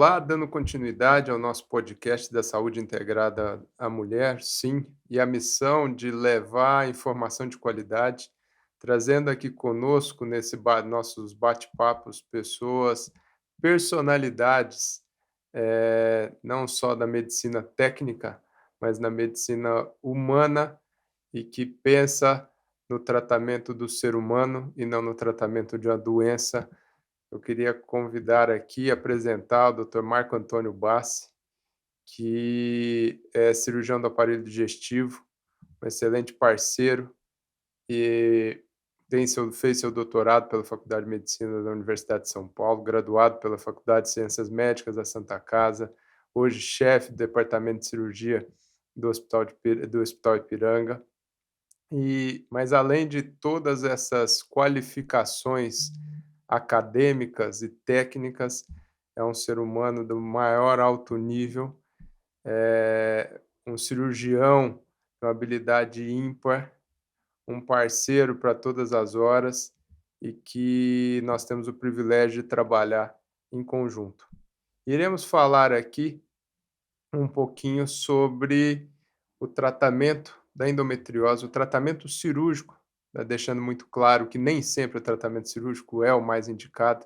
Olá, dando continuidade ao nosso podcast da saúde integrada à mulher, sim, e a missão de levar informação de qualidade, trazendo aqui conosco nossos bate-papos pessoas, personalidades, não só da medicina técnica, mas na medicina humana e que pensa no tratamento do ser humano e não no tratamento de uma doença. Eu queria convidar aqui, apresentar o Dr. Marco Antônio Bassi, que é cirurgião do aparelho digestivo, um excelente parceiro e fez seu doutorado pela Faculdade de Medicina da Universidade de São Paulo, graduado pela Faculdade de Ciências Médicas da Santa Casa, hoje chefe do departamento de cirurgia do Hospital Ipiranga. Mas além de todas essas qualificações acadêmicas e técnicas, é um ser humano do maior alto nível, um cirurgião com habilidade ímpar, um parceiro para todas as horas e que nós temos o privilégio de trabalhar em conjunto. Iremos falar aqui um pouquinho sobre o tratamento da endometriose, o tratamento cirúrgico, né, deixando muito claro que nem sempre o tratamento cirúrgico é o mais indicado,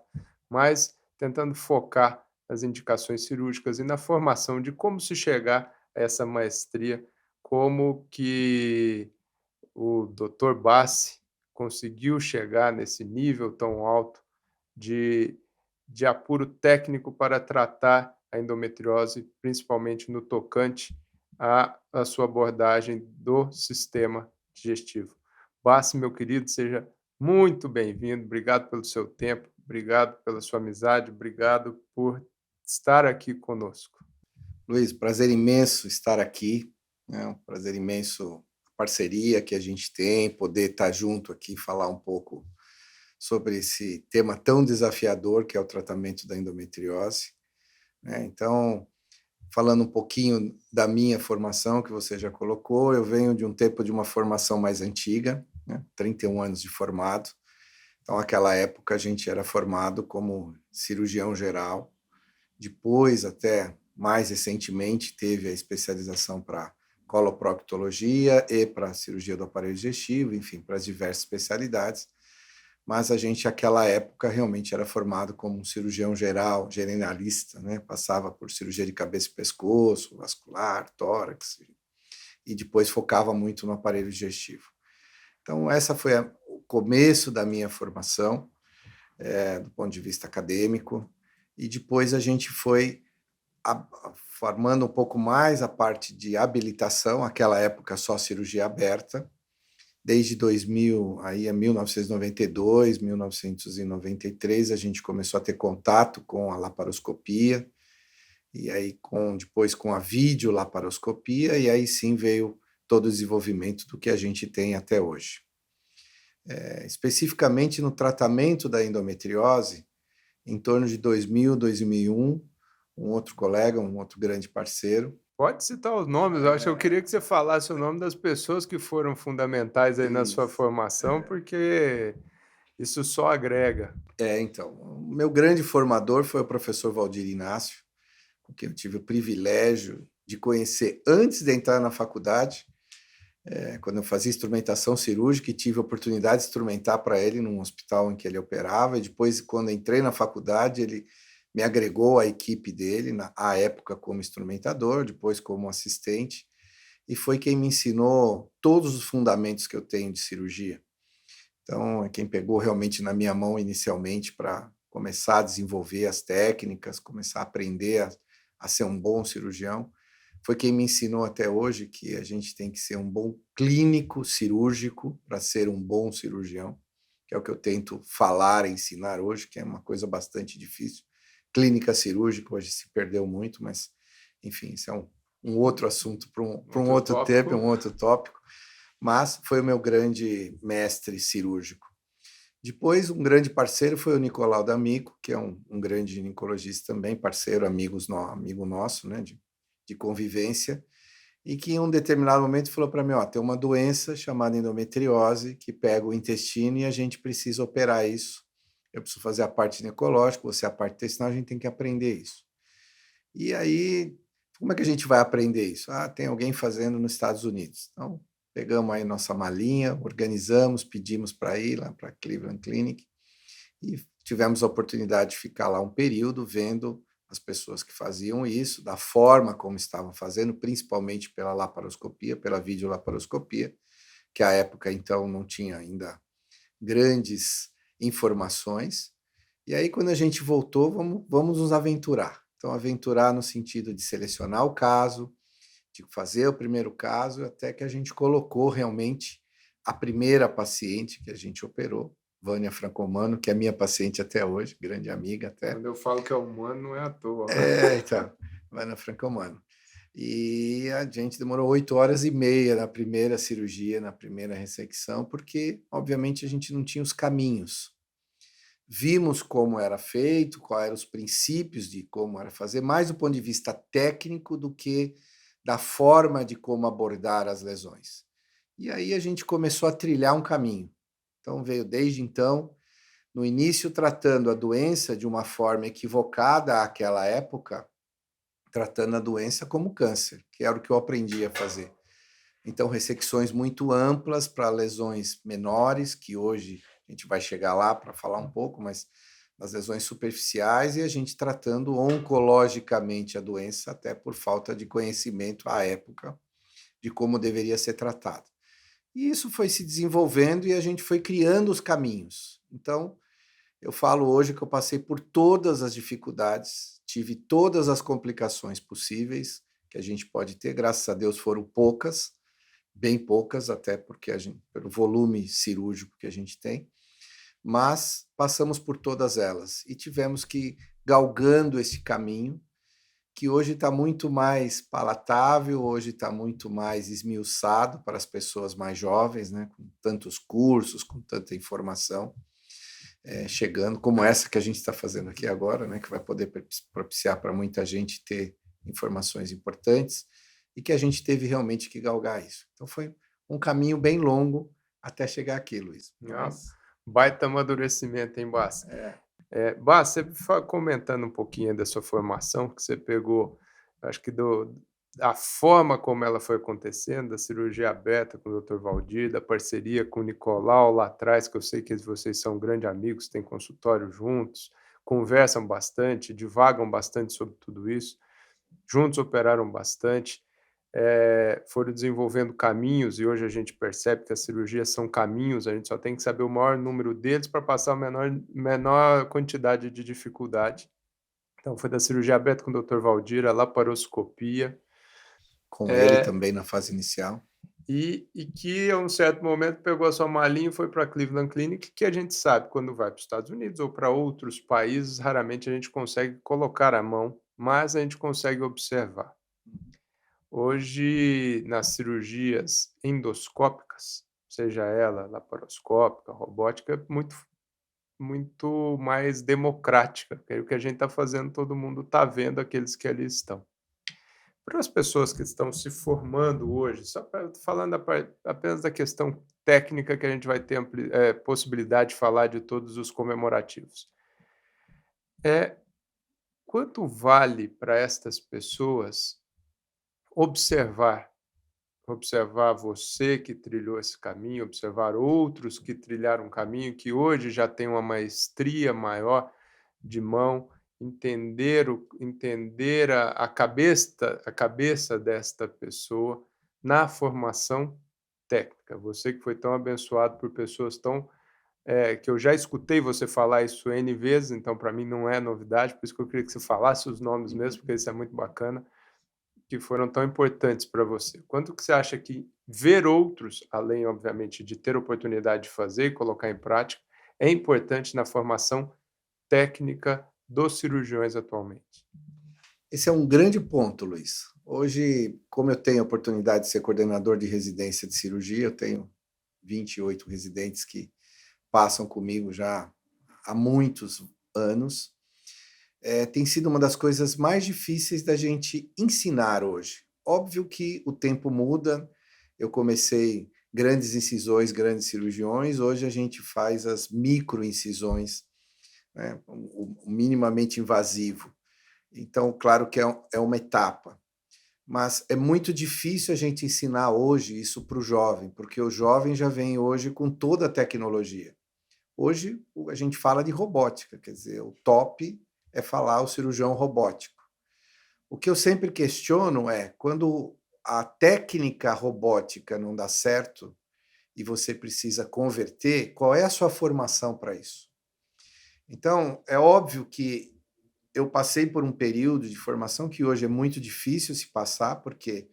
mas tentando focar nas indicações cirúrgicas e na formação de como se chegar a essa maestria, como que o Dr. Bassi conseguiu chegar nesse nível tão alto de apuro técnico para tratar a endometriose, principalmente no tocante à sua abordagem do sistema digestivo. Bassi, meu querido, seja muito bem-vindo. Obrigado pelo seu tempo, obrigado pela sua amizade, obrigado por estar aqui conosco. Luiz, prazer imenso estar aqui, né? Um prazer imenso a parceria que a gente tem, poder estar junto aqui, falar um pouco sobre esse tema tão desafiador que é o tratamento da endometriose, né? Então, falando um pouquinho da minha formação, que você já colocou, eu venho de um tempo de uma formação mais antiga, né? 31 anos de formado. Então, naquela época, a gente era formado como cirurgião geral. Depois, até mais recentemente, teve a especialização para coloproctologia e para cirurgia do aparelho digestivo, enfim, para as diversas especialidades. Mas a gente, naquela época, realmente era formado como um cirurgião geral, generalista, né? Passava por cirurgia de cabeça e pescoço, vascular, tórax, e depois focava muito no aparelho digestivo. Então, essa foi o começo da minha formação, do ponto de vista acadêmico, e depois a gente foi formando um pouco mais a parte de habilitação, aquela época só cirurgia aberta, desde 2000, aí é 1992, 1993, a gente começou a ter contato com a laparoscopia, e aí depois com a videolaparoscopia, e aí sim veio todo o desenvolvimento do que a gente tem até hoje. Especificamente no tratamento da endometriose, em torno de 2000, 2001, um outro colega, um outro grande parceiro. Pode citar os nomes, eu acho que eu queria que você falasse o nome das pessoas que foram fundamentais aí na sua Isso. formação, porque isso só agrega. Então, o meu grande formador foi o professor Valdir Inácio, com quem eu tive o privilégio de conhecer antes de entrar na faculdade, quando eu fazia instrumentação cirúrgica e tive a oportunidade de instrumentar para ele num hospital em que ele operava, e depois, quando entrei na faculdade, ele me agregou à equipe dele, à época como instrumentador, depois como assistente, e foi quem me ensinou todos os fundamentos que eu tenho de cirurgia. Então, é quem pegou realmente na minha mão inicialmente para começar a desenvolver as técnicas, começar a aprender a ser um bom cirurgião. Foi quem me ensinou até hoje que a gente tem que ser um bom clínico cirúrgico para ser um bom cirurgião, que é o que eu tento falar e ensinar hoje, que é uma coisa bastante difícil. Clínica cirúrgica hoje se perdeu muito, mas, enfim, isso é um outro assunto para um Outro outro tempo, tópico. um outro tópico, mas foi o meu grande mestre cirúrgico. Depois, um grande parceiro foi o Nicolau D'Amico, que é um grande ginecologista também, parceiro, amigo nosso, né, de convivência, e que em um determinado momento falou para mim, tem uma doença chamada endometriose que pega o intestino e a gente precisa operar isso. Eu preciso fazer a parte ginecológica, você a parte intestinal, a gente tem que aprender isso. E aí, como é que a gente vai aprender isso? Ah, tem alguém fazendo nos Estados Unidos. Então, pegamos aí nossa malinha, organizamos, pedimos para ir lá para Cleveland Clinic e tivemos a oportunidade de ficar lá um período vendo as pessoas que faziam isso, da forma como estavam fazendo, principalmente pela laparoscopia, pela videolaparoscopia, que à época então não tinha ainda grandes informações. E aí, quando a gente voltou, vamos nos aventurar. Então, aventurar no sentido de selecionar o caso, de fazer o primeiro caso, até que a gente colocou realmente a primeira paciente que a gente operou, Vânia Francomano, que é minha paciente até hoje, grande amiga até. Quando eu falo que é humano, não é à toa. Então, Vânia Francomano. E a gente demorou 8 horas e meia na primeira cirurgia, na primeira ressecção, porque, obviamente, a gente não tinha os caminhos. Vimos como era feito, quais eram os princípios de como era fazer, mais do ponto de vista técnico do que da forma de como abordar as lesões. E aí a gente começou a trilhar um caminho. Então veio desde então, no início tratando a doença de uma forma equivocada àquela época, tratando a doença como câncer, que era o que eu aprendi a fazer. Então, ressecções muito amplas para lesões menores, que hoje a gente vai chegar lá para falar um pouco, mas das lesões superficiais, e a gente tratando oncologicamente a doença, até por falta de conhecimento à época de como deveria ser tratado. E isso foi se desenvolvendo e a gente foi criando os caminhos. Então, eu falo hoje que eu passei por todas as dificuldades, tive todas as complicações possíveis que a gente pode ter, graças a Deus foram poucas, bem poucas, até porque pelo volume cirúrgico que a gente tem, mas passamos por todas elas e tivemos que ir galgando esse caminho, que hoje está muito mais palatável, hoje está muito mais esmiuçado para as pessoas mais jovens, né, com tantos cursos, com tanta informação chegando, como essa que a gente está fazendo aqui agora, né, que vai poder propiciar para muita gente ter informações importantes e que a gente teve realmente que galgar isso. Então foi um caminho bem longo até chegar aqui, Luiz. Ah, Mas baita amadurecimento, hein, Bas? é, Bas, você comentando um pouquinho da sua formação, que você pegou, acho que da forma como ela foi acontecendo, da cirurgia aberta com o Dr. Valdir, da parceria com o Nicolau lá atrás, que eu sei que vocês são grandes amigos, têm consultório juntos, conversam bastante, divagam bastante sobre tudo isso, juntos operaram bastante. Foram desenvolvendo caminhos e hoje a gente percebe que as cirurgias são caminhos, a gente só tem que saber o maior número deles para passar a menor quantidade de dificuldade. Então foi da cirurgia aberta com o Dr. Valdir, a laparoscopia, com ele eh, também na fase inicial. e que a um certo momento pegou a sua malinha e foi para a Cleveland Clinic, que a gente sabe quando vai para os Estados Unidos ou para outros países, raramente a gente consegue colocar a mão, mas a gente consegue observar. Hoje, nas cirurgias endoscópicas, seja ela laparoscópica, robótica, é muito mais democrática, porque aí o que a gente está fazendo, todo mundo está vendo aqueles que ali estão. Para as pessoas que estão se formando hoje, só falando apenas da questão técnica que a gente vai ter possibilidade de falar de todos os comemorativos. É, quanto vale para estas pessoas observar observar você que trilhou esse caminho, observar outros que trilharam um caminho, que hoje já tem uma maestria maior de mão, entender a cabeça desta pessoa na formação técnica. Você que foi tão abençoado por pessoas tão que eu já escutei você falar isso N vezes, então para mim não é novidade, por isso que eu queria que você falasse os nomes mesmo, porque isso é muito bacana, que foram tão importantes para você. Quanto que você acha que ver outros, além, obviamente, de ter oportunidade de fazer e colocar em prática, é importante na formação técnica dos cirurgiões atualmente? Esse é um grande ponto, Luiz. Hoje, como eu tenho a oportunidade de ser coordenador de residência de cirurgia, eu tenho 28 residentes que passam comigo já há muitos anos. Tem sido uma das coisas mais difíceis da gente ensinar hoje. Óbvio que o tempo muda, eu comecei grandes incisões, grandes cirurgiões, hoje a gente faz as microincisões, né, o minimamente invasivo. Então, claro que é uma etapa, mas é muito difícil a gente ensinar hoje isso para o jovem, porque o jovem já vem hoje com toda a tecnologia. Hoje a gente fala de robótica, quer dizer, o top é falar o cirurgião robótico. O que eu sempre questiono é quando a técnica robótica não dá certo e você precisa converter, qual é a sua formação para isso? Então, é óbvio que eu passei por um período de formação que hoje é muito difícil se passar, porque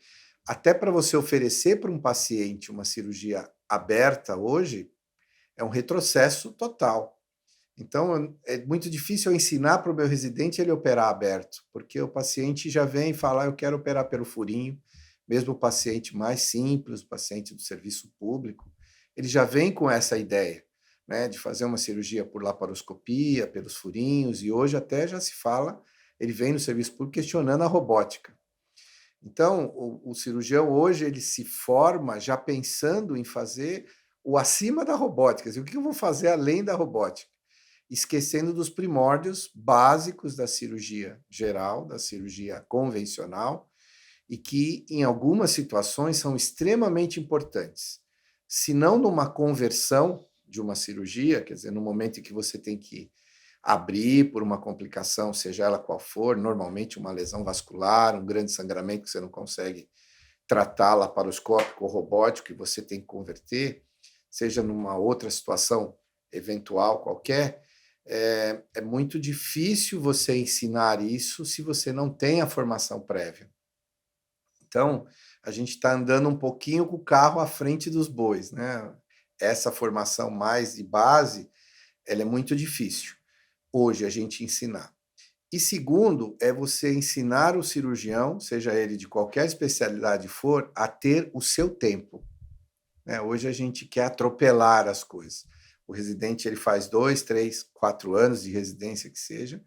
até para você oferecer para um paciente uma cirurgia aberta hoje, é um retrocesso total. Então, é muito difícil eu ensinar para o meu residente ele operar aberto, porque o paciente já vem e fala: eu quero operar pelo furinho, mesmo o paciente mais simples, o paciente do serviço público, ele já vem com essa ideia, né, de fazer uma cirurgia por laparoscopia, pelos furinhos, e hoje até já se fala, ele vem no serviço público questionando a robótica. Então, o cirurgião hoje ele se forma já pensando em fazer o acima da robótica. O que eu vou fazer além da robótica? Esquecendo dos primórdios básicos da cirurgia geral, da cirurgia convencional, e que, em algumas situações, são extremamente importantes. Se não numa conversão de uma cirurgia, quer dizer, no momento em que você tem que abrir por uma complicação, seja ela qual for, normalmente uma lesão vascular, um grande sangramento que você não consegue tratar laparoscópico ou robótico e você tem que converter, seja numa outra situação eventual qualquer, é muito difícil você ensinar isso se você não tem a formação prévia. Então, a gente está andando um pouquinho com o carro à frente dos bois, né? Essa formação mais de base, ela é muito difícil hoje a gente ensinar. E segundo, é você ensinar o cirurgião, seja ele de qualquer especialidade for, a ter o seu tempo, né? Hoje a gente quer atropelar as coisas. O residente ele faz 2, 3, 4 anos de residência que seja,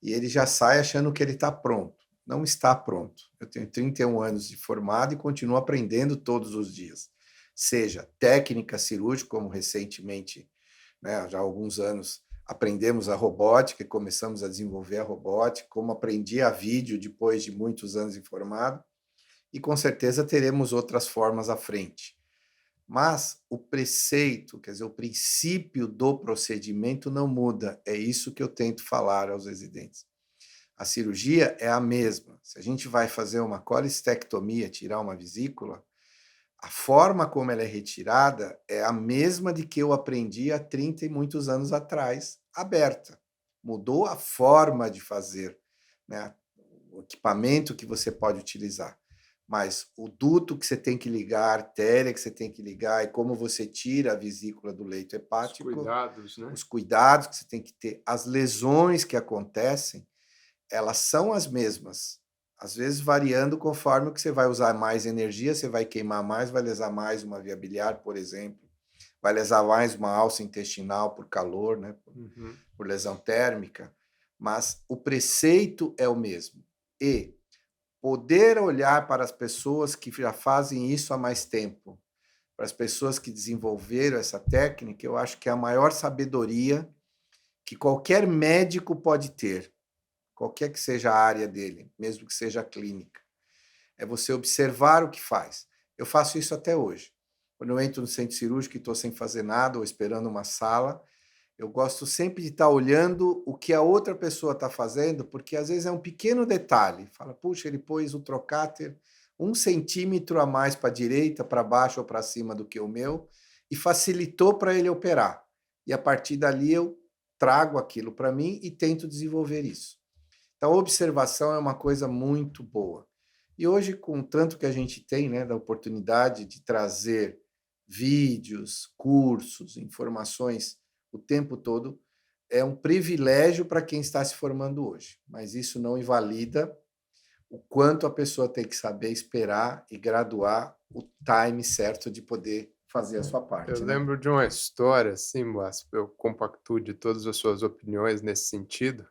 e ele já sai achando que ele está pronto. Não está pronto. Eu tenho 31 anos de formado e continuo aprendendo todos os dias. Seja técnica cirúrgica, como recentemente, né, já há alguns anos, aprendemos a robótica e começamos a desenvolver a robótica, como aprendi a vídeo depois de muitos anos de formado, e com certeza teremos outras formas à frente. Mas o preceito, quer dizer, o princípio do procedimento não muda. É isso que eu tento falar aos residentes. A cirurgia é a mesma. Se a gente vai fazer uma colestectomia, tirar uma vesícula, a forma como ela é retirada é a mesma de que eu aprendi há 30 e muitos anos atrás, aberta. Mudou a forma de fazer, né? O equipamento que você pode utilizar. Mas o duto que você tem que ligar, a artéria que você tem que ligar e como você tira a vesícula do leito Os hepático, cuidados, né? os cuidados que você tem que ter, as lesões que acontecem, elas são as mesmas. Às vezes variando conforme que você vai usar mais energia, você vai queimar mais, vai lesar mais uma via biliar, por exemplo, vai lesar mais uma alça intestinal por calor, né, Uhum. por lesão térmica, mas o preceito é o mesmo. E poder olhar para as pessoas que já fazem isso há mais tempo, para as pessoas que desenvolveram essa técnica, eu acho que é a maior sabedoria que qualquer médico pode ter, qualquer que seja a área dele, mesmo que seja clínica. É você observar o que faz. Eu faço isso até hoje. Quando eu entro no centro cirúrgico e estou sem fazer nada ou esperando uma sala, eu gosto sempre de estar olhando o que a outra pessoa está fazendo, porque às vezes é um pequeno detalhe. Fala, puxa, ele pôs o trocáter 1 centímetro a mais para a direita, para baixo ou para cima do que o meu, e facilitou para ele operar. E a partir dali eu trago aquilo para mim e tento desenvolver isso. Então, a observação é uma coisa muito boa. E hoje, com tanto que a gente tem, né, da oportunidade de trazer vídeos, cursos, informações o tempo todo, é um privilégio para quem está se formando hoje. Mas isso não invalida o quanto a pessoa tem que saber esperar e graduar o time certo de poder fazer a sua Eu parte, né? lembro de uma história, assim, Blas, eu compactuo de todas as suas opiniões nesse sentido.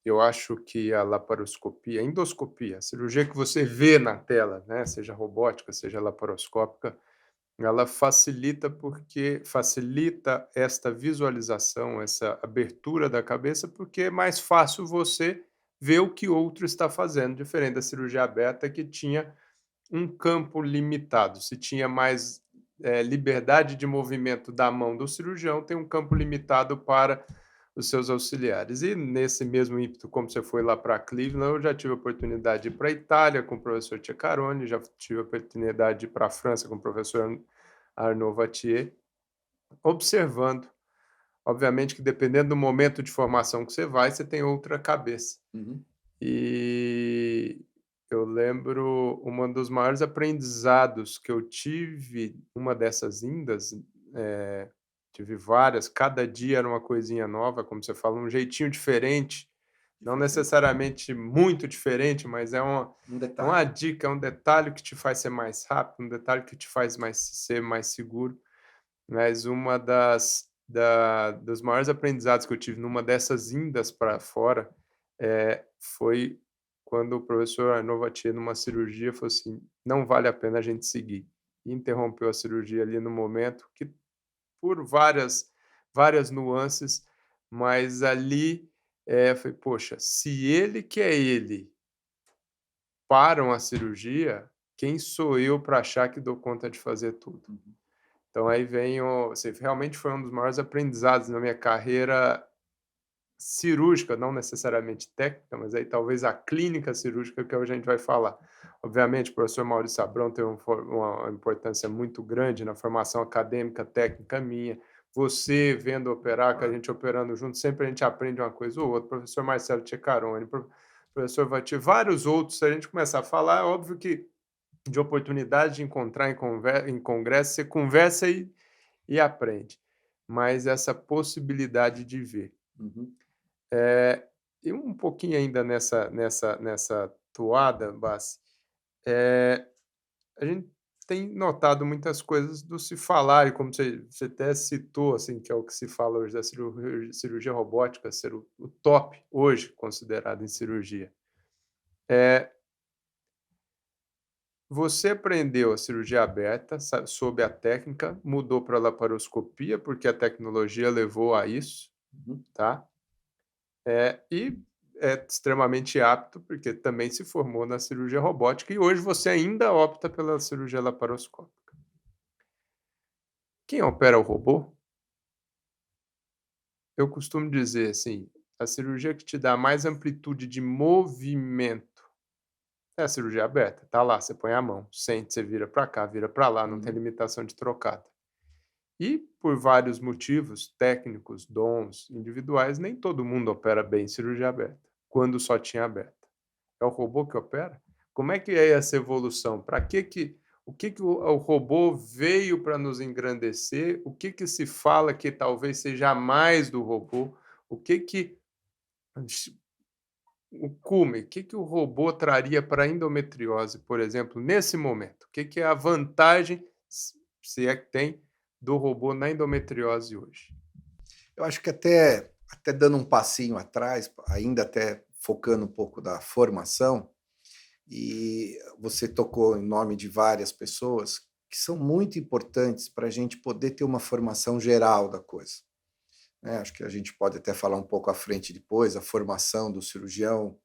Eu acho que a laparoscopia, a endoscopia, a cirurgia que você vê na tela, né, seja robótica, seja laparoscópica, ela facilita porque facilita esta visualização, essa abertura da cabeça, porque é mais fácil você ver o que outro está fazendo, diferente da cirurgia aberta que tinha um campo limitado. Se tinha mais, liberdade de movimento da mão do cirurgião, tem um campo limitado para os seus auxiliares. E nesse mesmo ímpeto, como você foi lá para Cleveland, eu já tive a oportunidade de ir para a Itália com o professor Ceccaroni, já tive a oportunidade de ir para a França com o professor Arnaud Vattier, observando. Obviamente que dependendo do momento de formação que você tem outra cabeça. Uhum. E eu lembro uma dos maiores aprendizados que eu tive numa dessas indas, tive várias, cada dia era uma coisinha nova, como você fala, um jeitinho diferente, não Diferente. necessariamente muito diferente, mas Um é uma detalhe. dica, é um detalhe que te faz ser mais rápido, um detalhe que te faz ser mais seguro. Mas uma dos maiores aprendizados que eu tive numa dessas indas para fora, foi quando o professor Arnaud Vattier, numa cirurgia, falou assim: "Não vale a pena a gente seguir". E interrompeu a cirurgia ali no momento, que por várias nuances, mas ali, eu falei: "Poxa, se ele que é ele param a cirurgia, quem sou eu para achar que dou conta de fazer tudo?". Uhum. Então aí vem assim, realmente foi um dos maiores aprendizados na minha carreira cirúrgica, não necessariamente técnica, mas aí talvez a clínica cirúrgica, que é o que a gente vai falar. Obviamente, o professor Maurício Abrão tem uma importância muito grande na formação acadêmica, técnica minha. Você vendo operar, com a Claro. gente operando junto, sempre a gente aprende uma coisa ou outra. Professor Marcelo Ceccaroni, professor Vati, vários outros. Se a gente começar a falar, é óbvio que de oportunidade de encontrar em congresso, você conversa e aprende. Mas essa possibilidade de ver. Uhum. E um pouquinho ainda nessa toada, Bassi, eh, a gente tem notado muitas coisas do se falar, e como você até citou, assim, que é o que se fala hoje da cirurgia robótica ser o top hoje considerado em cirurgia. Você aprendeu a cirurgia aberta, soube a técnica, mudou para a laparoscopia, porque a tecnologia levou a isso, Uhum. tá? E é extremamente apto, porque também se formou na cirurgia robótica e hoje você ainda opta pela cirurgia laparoscópica. Quem opera o robô, eu costumo dizer assim, a cirurgia que te dá mais amplitude de movimento é a cirurgia aberta. Tá lá, você põe a mão, sente, você vira para cá, vira para lá, não tem Uhum. limitação de trocada. E por vários motivos técnicos, dons individuais, nem todo mundo opera bem cirurgia aberta, quando só tinha aberta. É o robô que opera? Como é que é essa evolução? Para que o que que o robô veio para nos engrandecer? O que que se fala que talvez seja a mais do robô? O que que o cume, o que que o robô traria para a endometriose, por exemplo, nesse momento? O que que é a vantagem, se é que tem, do robô na endometriose hoje? Eu acho que até dando um passinho atrás, ainda até focando um pouco da formação, e você tocou em nome de várias pessoas que são muito importantes para a gente poder ter uma formação geral da coisa, né? Acho que a gente pode até falar um pouco à frente depois, a formação do cirurgião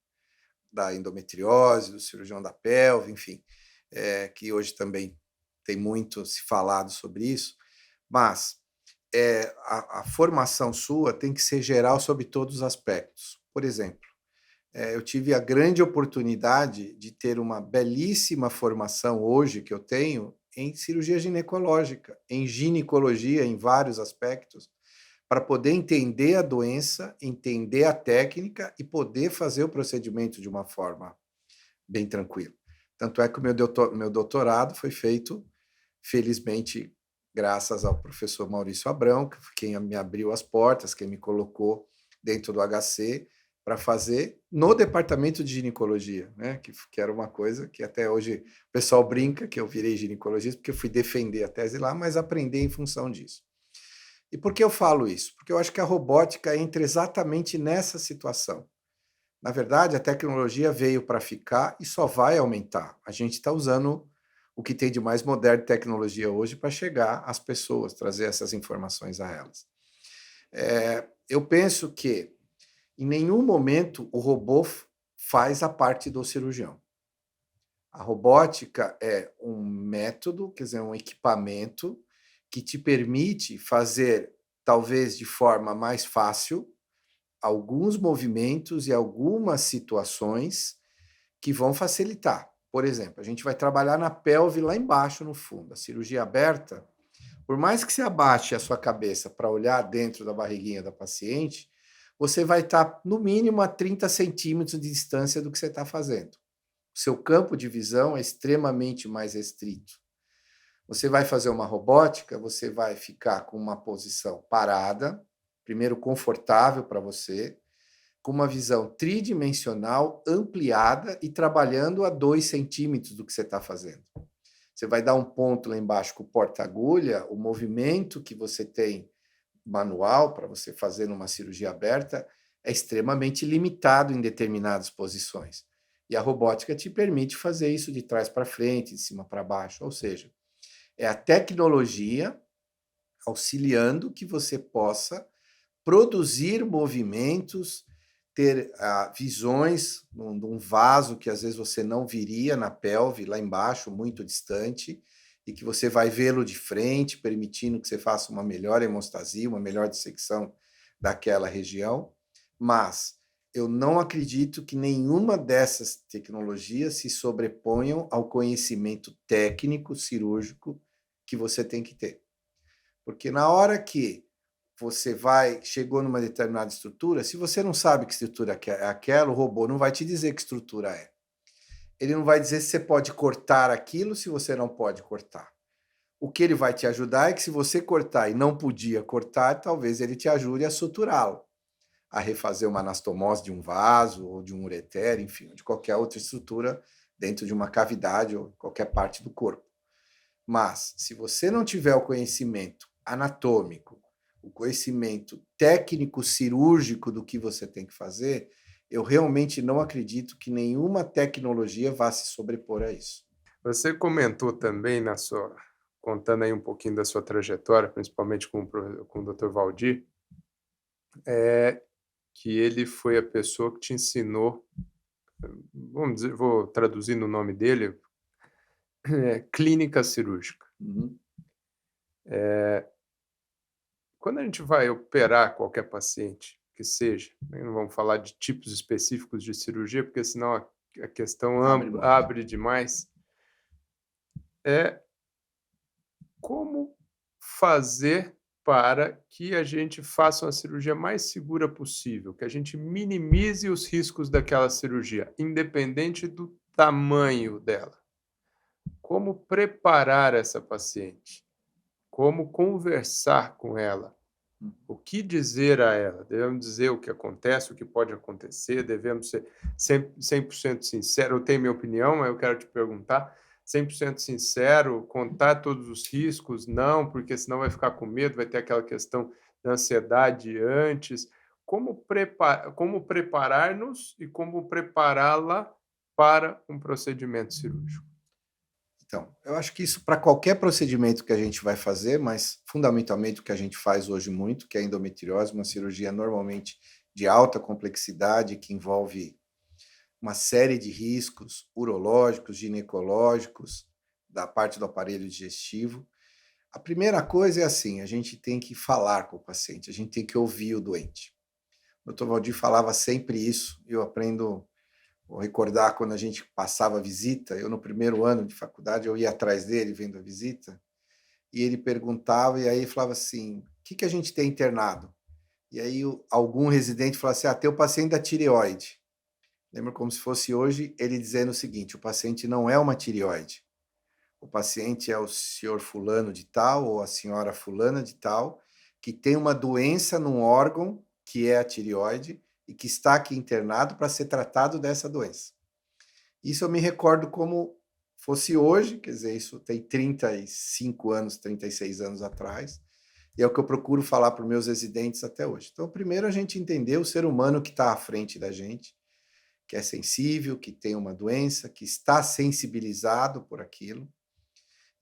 da endometriose, do cirurgião da pelve, enfim, que hoje também tem muito se falado sobre isso, mas a formação sua tem que ser geral sobre todos os aspectos. Por exemplo, eu tive a grande oportunidade de ter uma belíssima formação hoje que eu tenho em cirurgia ginecológica, em ginecologia, em vários aspectos, para poder entender a doença, entender a técnica e poder fazer o procedimento de uma forma bem tranquila. Tanto é que o meu doutorado foi feito, felizmente, graças ao professor Maurício Abrão, que foi quem me abriu as portas, quem me colocou dentro do HC para fazer no departamento de ginecologia, né? Que era uma coisa que até hoje o pessoal brinca que eu virei ginecologista porque eu fui defender a tese lá, mas aprender em função disso. E por que eu falo isso? Porque eu acho que a robótica entra exatamente nessa situação. Na verdade, a tecnologia veio para ficar e só vai aumentar. A gente está usando o que tem de mais moderno de tecnologia hoje para chegar às pessoas, trazer essas informações a elas. Eu penso que em nenhum momento o robô faz a parte do cirurgião. A robótica é um método, quer dizer, um equipamento que te permite fazer, talvez de forma mais fácil, alguns movimentos e algumas situações que vão facilitar. Por exemplo, a gente vai trabalhar na pelve lá embaixo, no fundo. A cirurgia aberta, por mais que você abaixe a sua cabeça para olhar dentro da barriguinha da paciente, você vai estar, no mínimo, a 30 centímetros de distância do que você está fazendo. O seu campo de visão é extremamente mais restrito. Você vai fazer uma robótica, você vai ficar com uma posição parada, primeiro confortável para você, com uma visão tridimensional, ampliada e trabalhando a 2 centímetros do que você está fazendo. Você vai dar um ponto lá embaixo com o porta-agulha, o movimento que você tem manual para você fazer numa cirurgia aberta é extremamente limitado em determinadas posições. E a robótica te permite fazer isso de trás para frente, de cima para baixo, ou seja, é a tecnologia auxiliando que você possa produzir movimentos, ter visões de um vaso que às vezes você não viria na pelve, lá embaixo, muito distante, e que você vai vê-lo de frente, permitindo que você faça uma melhor hemostasia, uma melhor dissecção daquela região. Mas eu não acredito que nenhuma dessas tecnologias se sobreponham ao conhecimento técnico cirúrgico que você tem que ter. Porque na hora que você chegou numa determinada estrutura, se você não sabe que estrutura é aquela, o robô não vai te dizer que estrutura é. Ele não vai dizer se você pode cortar aquilo, se você não pode cortar. O que ele vai te ajudar é que se você cortar e não podia cortar, talvez ele te ajude a suturá-lo, a refazer uma anastomose de um vaso, ou de um ureter, enfim, de qualquer outra estrutura dentro de uma cavidade ou qualquer parte do corpo. Mas, se você não tiver o conhecimento anatômico, o conhecimento técnico cirúrgico do que você tem que fazer, eu realmente não acredito que nenhuma tecnologia vá se sobrepor a isso. Você comentou também contando aí um pouquinho da sua trajetória, principalmente com o Dr. Valdir, que ele foi a pessoa que te ensinou, vamos dizer, vou traduzir no nome dele, clínica cirúrgica. Uhum. Quando a gente vai operar qualquer paciente, que seja, né, não vamos falar de tipos específicos de cirurgia, porque senão a questão abre demais. Como fazer para que a gente faça uma cirurgia mais segura possível, que a gente minimize os riscos daquela cirurgia, independente do tamanho dela. Como preparar essa paciente? Como conversar com ela? O que dizer a ela? Devemos dizer o que acontece, o que pode acontecer, devemos ser 100% sincero. Eu tenho minha opinião, mas eu quero te perguntar, 100% sincero, contar todos os riscos? Não, porque senão vai ficar com medo, vai ter aquela questão da ansiedade antes. Como preparar-nos e como prepará-la para um procedimento cirúrgico? Então, eu acho que isso para qualquer procedimento que a gente vai fazer, mas fundamentalmente o que a gente faz hoje muito, que é a endometriose, uma cirurgia normalmente de alta complexidade, que envolve uma série de riscos urológicos, ginecológicos, da parte do aparelho digestivo. A primeira coisa é assim, a gente tem que falar com o paciente, a gente tem que ouvir o doente. O Dr. Valdir falava sempre isso, vou recordar quando a gente passava a visita, eu no primeiro ano de faculdade, eu ia atrás dele vendo a visita, e ele perguntava, e aí falava assim, o que a gente tem internado? E aí algum residente falava assim, tem o paciente da tireoide. Lembro como se fosse hoje ele dizendo o seguinte, o paciente não é uma tireoide, o paciente é o senhor fulano de tal, ou a senhora fulana de tal, que tem uma doença num órgão, que é a tireoide, e que está aqui internado para ser tratado dessa doença. Isso eu me recordo como fosse hoje, quer dizer, isso tem 35 anos, 36 anos atrás, e é o que eu procuro falar para os meus residentes até hoje. Então, primeiro a gente entender o ser humano que está à frente da gente, que é sensível, que tem uma doença, que está sensibilizado por aquilo,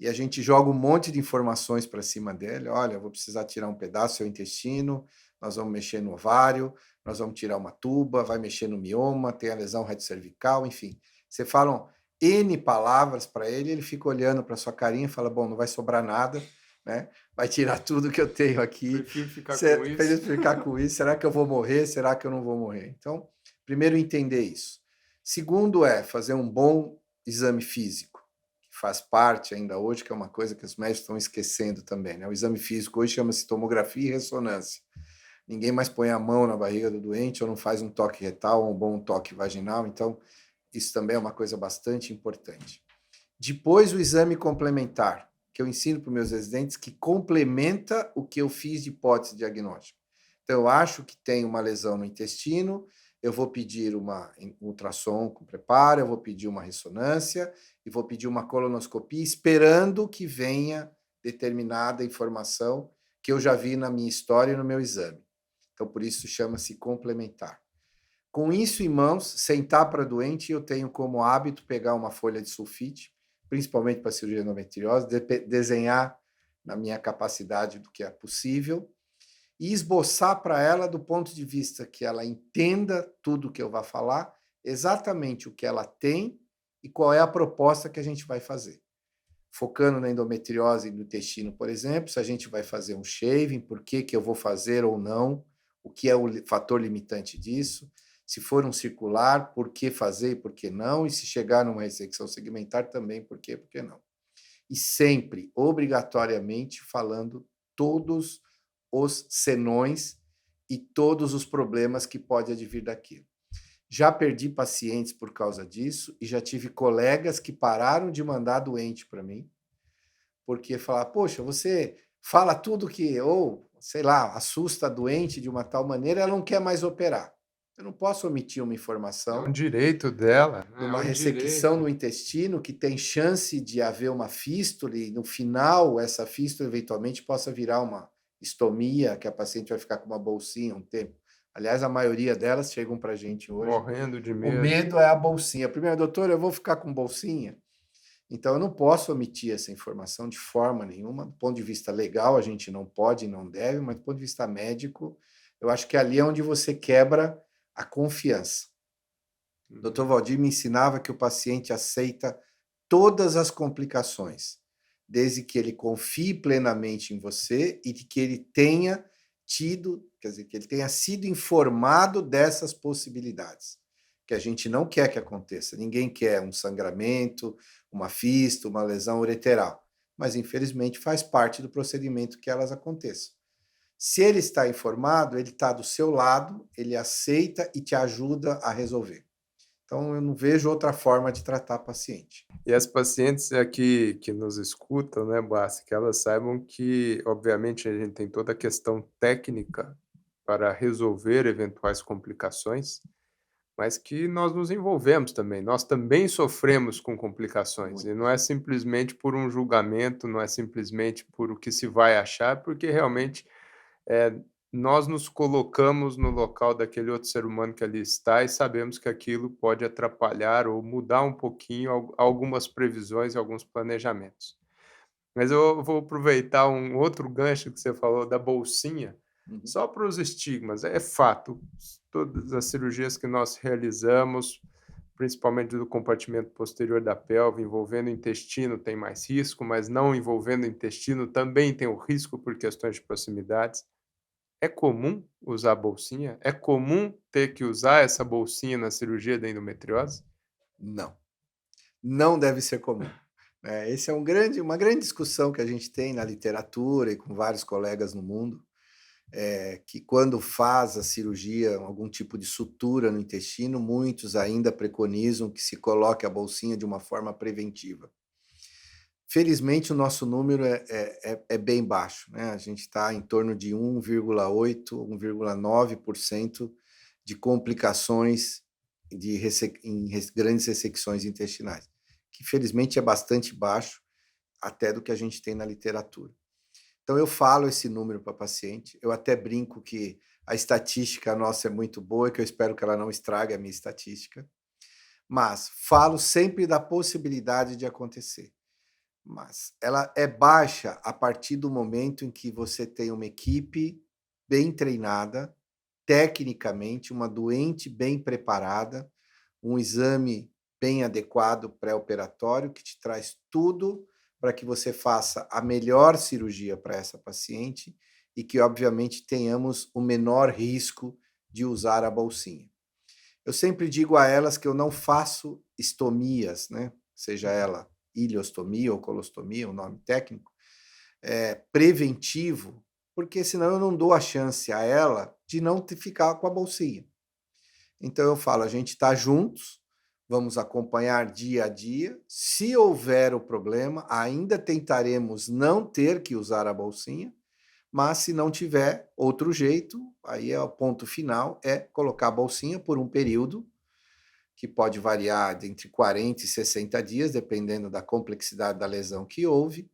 e a gente joga um monte de informações para cima dele. Olha, eu vou precisar tirar um pedaço do seu intestino, nós vamos mexer no ovário, nós vamos tirar uma tuba, vai mexer no mioma, tem a lesão retocervical, enfim. Você fala N palavras para ele, ele fica olhando para sua carinha e fala, bom, não vai sobrar nada, né? Vai tirar tudo que eu tenho aqui. Prefiro ficar com isso. Prefiro ficar com isso. Será que eu vou morrer? Será que eu não vou morrer? Então, primeiro, entender isso. Segundo fazer um bom exame físico, que faz parte ainda hoje, que é uma coisa que os médicos estão esquecendo também, né? O exame físico hoje chama-se tomografia e ressonância. Ninguém mais põe a mão na barriga do doente ou não faz um toque retal ou um bom toque vaginal, então isso também é uma coisa bastante importante. Depois, o exame complementar, que eu ensino para os meus residentes, que complementa o que eu fiz de hipótese diagnóstica. Então, eu acho que tem uma lesão no intestino, eu vou pedir um ultrassom com preparo, eu vou pedir uma ressonância e vou pedir uma colonoscopia, esperando que venha determinada informação que eu já vi na minha história e no meu exame. Então, por isso chama-se complementar. Com isso em mãos, sentar para doente, eu tenho como hábito pegar uma folha de sulfite, principalmente para cirurgia de endometriose, desenhar na minha capacidade do que é possível e esboçar para ela, do ponto de vista que ela entenda tudo o que eu vou falar, exatamente o que ela tem e qual é a proposta que a gente vai fazer. Focando na endometriose do intestino, por exemplo, se a gente vai fazer um shaving, por que eu vou fazer ou não, o que é o fator limitante disso, se for um circular, por que fazer e por que não, e se chegar numa ressecção segmentar também, por que não. E sempre, obrigatoriamente, falando todos os senões e todos os problemas que pode advir daquilo. Já perdi pacientes por causa disso e já tive colegas que pararam de mandar doente para mim, porque falar, poxa, você fala tudo que, ou, sei lá, assusta a doente de uma tal maneira, ela não quer mais operar. Eu não posso omitir uma É um informação direito dela, né, é numa um ressecção direito. no intestino que tem chance de haver uma fístula e no final essa fístula eventualmente possa virar uma estomia, que a paciente vai ficar com uma bolsinha um tempo. Aliás, a maioria delas chegam para a gente hoje. Morrendo de O medo. medo é a bolsinha. Primeiro, doutor, eu vou ficar com bolsinha? Então, eu não posso omitir essa informação de forma nenhuma. Do ponto de vista legal, a gente não pode e não deve, mas do ponto de vista médico, eu acho que ali é onde você quebra a confiança. O Dr. Valdir me ensinava que o paciente aceita todas as complicações, desde que ele confie plenamente em você e de que ele tenha tido, quer dizer, que ele tenha sido informado dessas possibilidades, que a gente não quer que aconteça. Ninguém quer um sangramento, uma fístula, uma lesão ureteral, mas infelizmente faz parte do procedimento que elas aconteçam. Se ele está informado, ele está do seu lado, ele aceita e te ajuda a resolver. Então, eu não vejo outra forma de tratar paciente. E as pacientes aqui que nos escutam, né, Bassi, que elas saibam que, obviamente, a gente tem toda a questão técnica para resolver eventuais complicações, mas que nós nos envolvemos também. Nós também sofremos com complicações, e Muito. não é simplesmente por um julgamento, não é simplesmente por o que se vai achar, porque realmente eh, nós nos colocamos no local daquele outro ser humano que ali está e sabemos que aquilo pode atrapalhar ou mudar um pouquinho algumas previsões e alguns planejamentos. Mas eu vou aproveitar um outro gancho que você falou da bolsinha, Uhum. só para os estigmas. É fato, todas as cirurgias que nós realizamos, principalmente do compartimento posterior da pelve, envolvendo o intestino, tem mais risco, mas não envolvendo o intestino também tem o risco por questões de proximidades. É comum usar bolsinha? É comum ter que usar essa bolsinha na cirurgia da endometriose? Não, não deve ser comum. Esse é uma grande discussão que a gente tem na literatura e com vários colegas no mundo, que quando faz a cirurgia, algum tipo de sutura no intestino, muitos ainda preconizam que se coloque a bolsinha de uma forma preventiva. Felizmente, o nosso número é bem baixo, né? A gente está em torno de 1,8, 1,9% de complicações grandes ressecções intestinais, que felizmente é bastante baixo até do que a gente tem na literatura. Então, eu falo esse número para paciente, eu até brinco que a estatística nossa é muito boa, que eu espero que ela não estrague a minha estatística, mas falo sempre da possibilidade de acontecer. mas ela é baixa a partir do momento em que você tem uma equipe bem treinada, tecnicamente, uma doente bem preparada, um exame bem adequado pré-operatório que te traz tudo para que você faça a melhor cirurgia para essa paciente e que, obviamente, tenhamos o menor risco de usar a bolsinha. Eu sempre digo a elas que eu não faço estomias, né? Seja ela ileostomia ou colostomia, o nome técnico, preventivo, porque senão eu não dou a chance a ela de não ficar com a bolsinha. Então eu falo, a gente está juntos, vamos acompanhar dia a dia. Se houver o problema, ainda tentaremos não ter que usar a bolsinha, mas se não tiver outro jeito, aí é o ponto final, é colocar a bolsinha por um período que pode variar entre 40 e 60 dias, dependendo da complexidade da lesão que houve,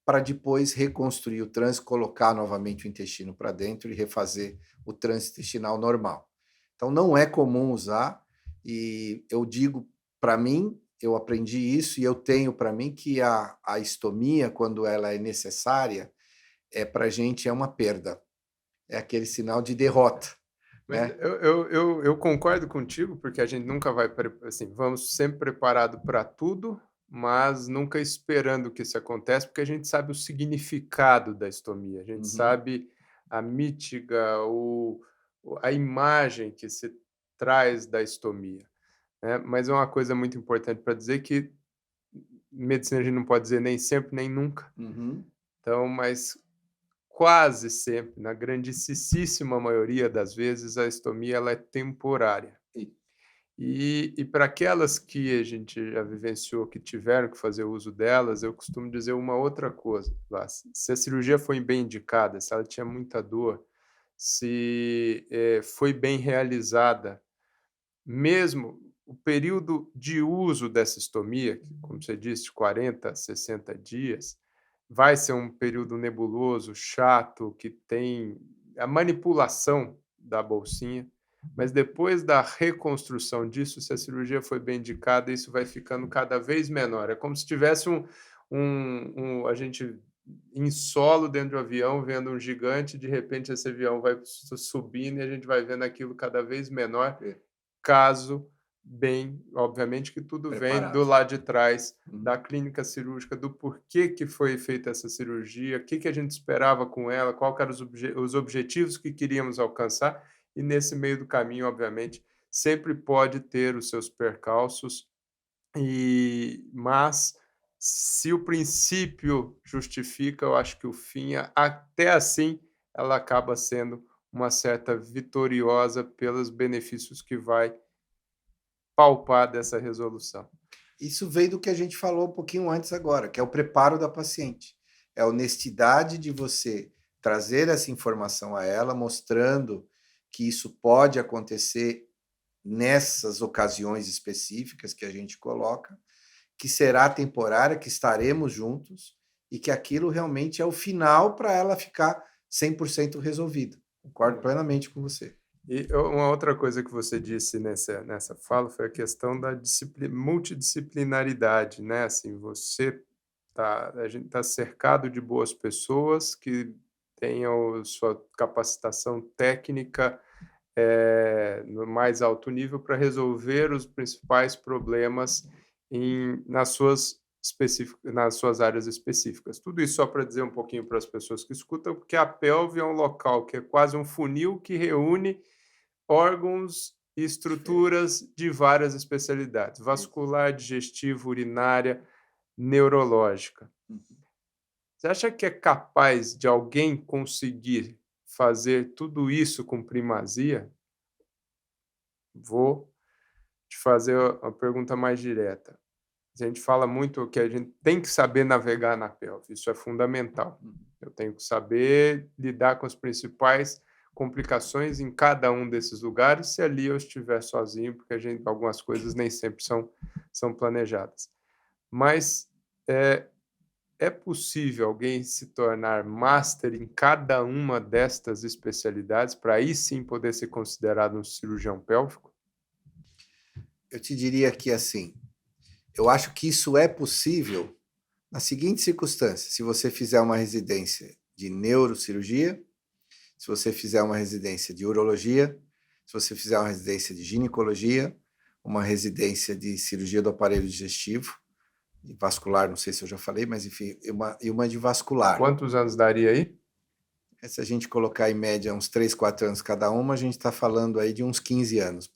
para depois reconstruir o trânsito, colocar novamente o intestino para dentro e refazer o trânsito intestinal normal. Então, não é comum usar, e eu digo, para mim, eu aprendi isso e eu tenho para mim que a estomia, quando ela é necessária, para a gente é uma perda, é aquele sinal de derrota, Mas né? eu concordo contigo, porque a gente nunca vai assim, vamos sempre preparado para tudo, mas nunca esperando que isso aconteça, porque a gente sabe o significado da estomia, a gente Uhum, sabe a mítiga, a imagem que se traz da estomia, né. Mas é uma coisa muito importante para dizer que medicina a gente não pode dizer nem sempre, nem nunca. uhum. Então, mas quase sempre, na grandissíssima maioria das vezes, a estomia ela é temporária. E E para aquelas que a gente já vivenciou que tiveram que fazer uso delas, eu costumo dizer uma outra coisa, lá, se a cirurgia foi bem indicada, se ela tinha muita dor, se, foi bem realizada, mesmo o período de uso dessa estomia, que como você disse, 40 a 60 dias, vai ser um período nebuloso, chato, que tem a manipulação da bolsinha, mas depois da reconstrução disso, se a cirurgia foi bem indicada, isso vai ficando cada vez menor. É como se tivesse a gente em solo dentro de um avião, vendo um gigante, de repente esse avião vai subindo e a gente vai vendo aquilo cada vez menor, é, caso bem obviamente que tudo vem do preparado. lado de trás da Uhum. clínica cirúrgica, do porquê que foi feita essa cirurgia, o que que a gente esperava com ela, qual que eram os objetivos que queríamos alcançar, e nesse meio do caminho, obviamente, sempre pode ter os seus percalços, mas se o princípio justifica, eu acho que o fim, até assim, ela acaba sendo uma certa vitoriosa pelos benefícios que vai palpar dessa resolução. Isso veio do que a gente falou um pouquinho antes agora, que é o preparo da paciente. É a honestidade de você trazer essa informação a ela, mostrando que isso pode acontecer nessas ocasiões específicas que a gente coloca, que será temporária, que estaremos juntos e que aquilo realmente é o final para ela ficar 100% resolvida. Concordo plenamente com você. E uma outra coisa que você disse nessa fala foi a questão da multidisciplinaridade, né, assim, a gente está cercado de boas pessoas que tenham sua capacitação técnica, no mais alto nível para resolver os principais problemas nas suas áreas específicas. Tudo isso só para dizer um pouquinho para as pessoas que escutam, porque a pelve é um local que é quase um funil que reúne órgãos e Perfeito. estruturas de várias especialidades: vascular, digestiva, urinária, neurológica. Uhum. Você acha que é capaz de alguém conseguir fazer tudo isso com primazia? Vou te fazer a pergunta mais direta. A gente fala muito que a gente tem que saber navegar na pelve, isso é fundamental. Uhum. Eu tenho que saber lidar com as principais complicações em cada um desses lugares, se ali eu estiver sozinho, porque algumas coisas nem sempre são planejadas. Mas, é possível alguém se tornar master em cada uma destas especialidades, para aí sim poder ser considerado um cirurgião pélvico? Eu te diria que assim, eu acho que isso é possível Na seguinte circunstância, se você fizer uma residência de neurocirurgia, se você fizer uma residência de urologia, se você fizer uma residência de ginecologia, uma residência de cirurgia do aparelho digestivo, e vascular, não sei se eu já falei, mas enfim, e uma de vascular. Quantos anos daria aí? Se a gente colocar em média uns 3, 4 anos cada uma, a gente está falando aí de uns 15 anos,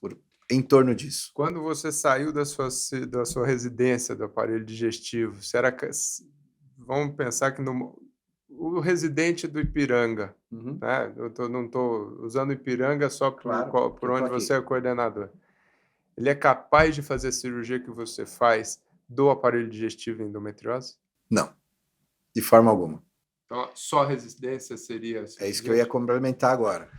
em torno disso. Quando você saiu da sua residência do aparelho digestivo, será que, vamos pensar que o residente do Ipiranga, né? Não estou usando Ipiranga só Claro, por eu tô onde aqui. você é coordenador. Ele é capaz de fazer a cirurgia que você faz do aparelho digestivo em endometriose? Não, de forma alguma. Então, só residência seria É isso que eu ia suficiente? complementar agora.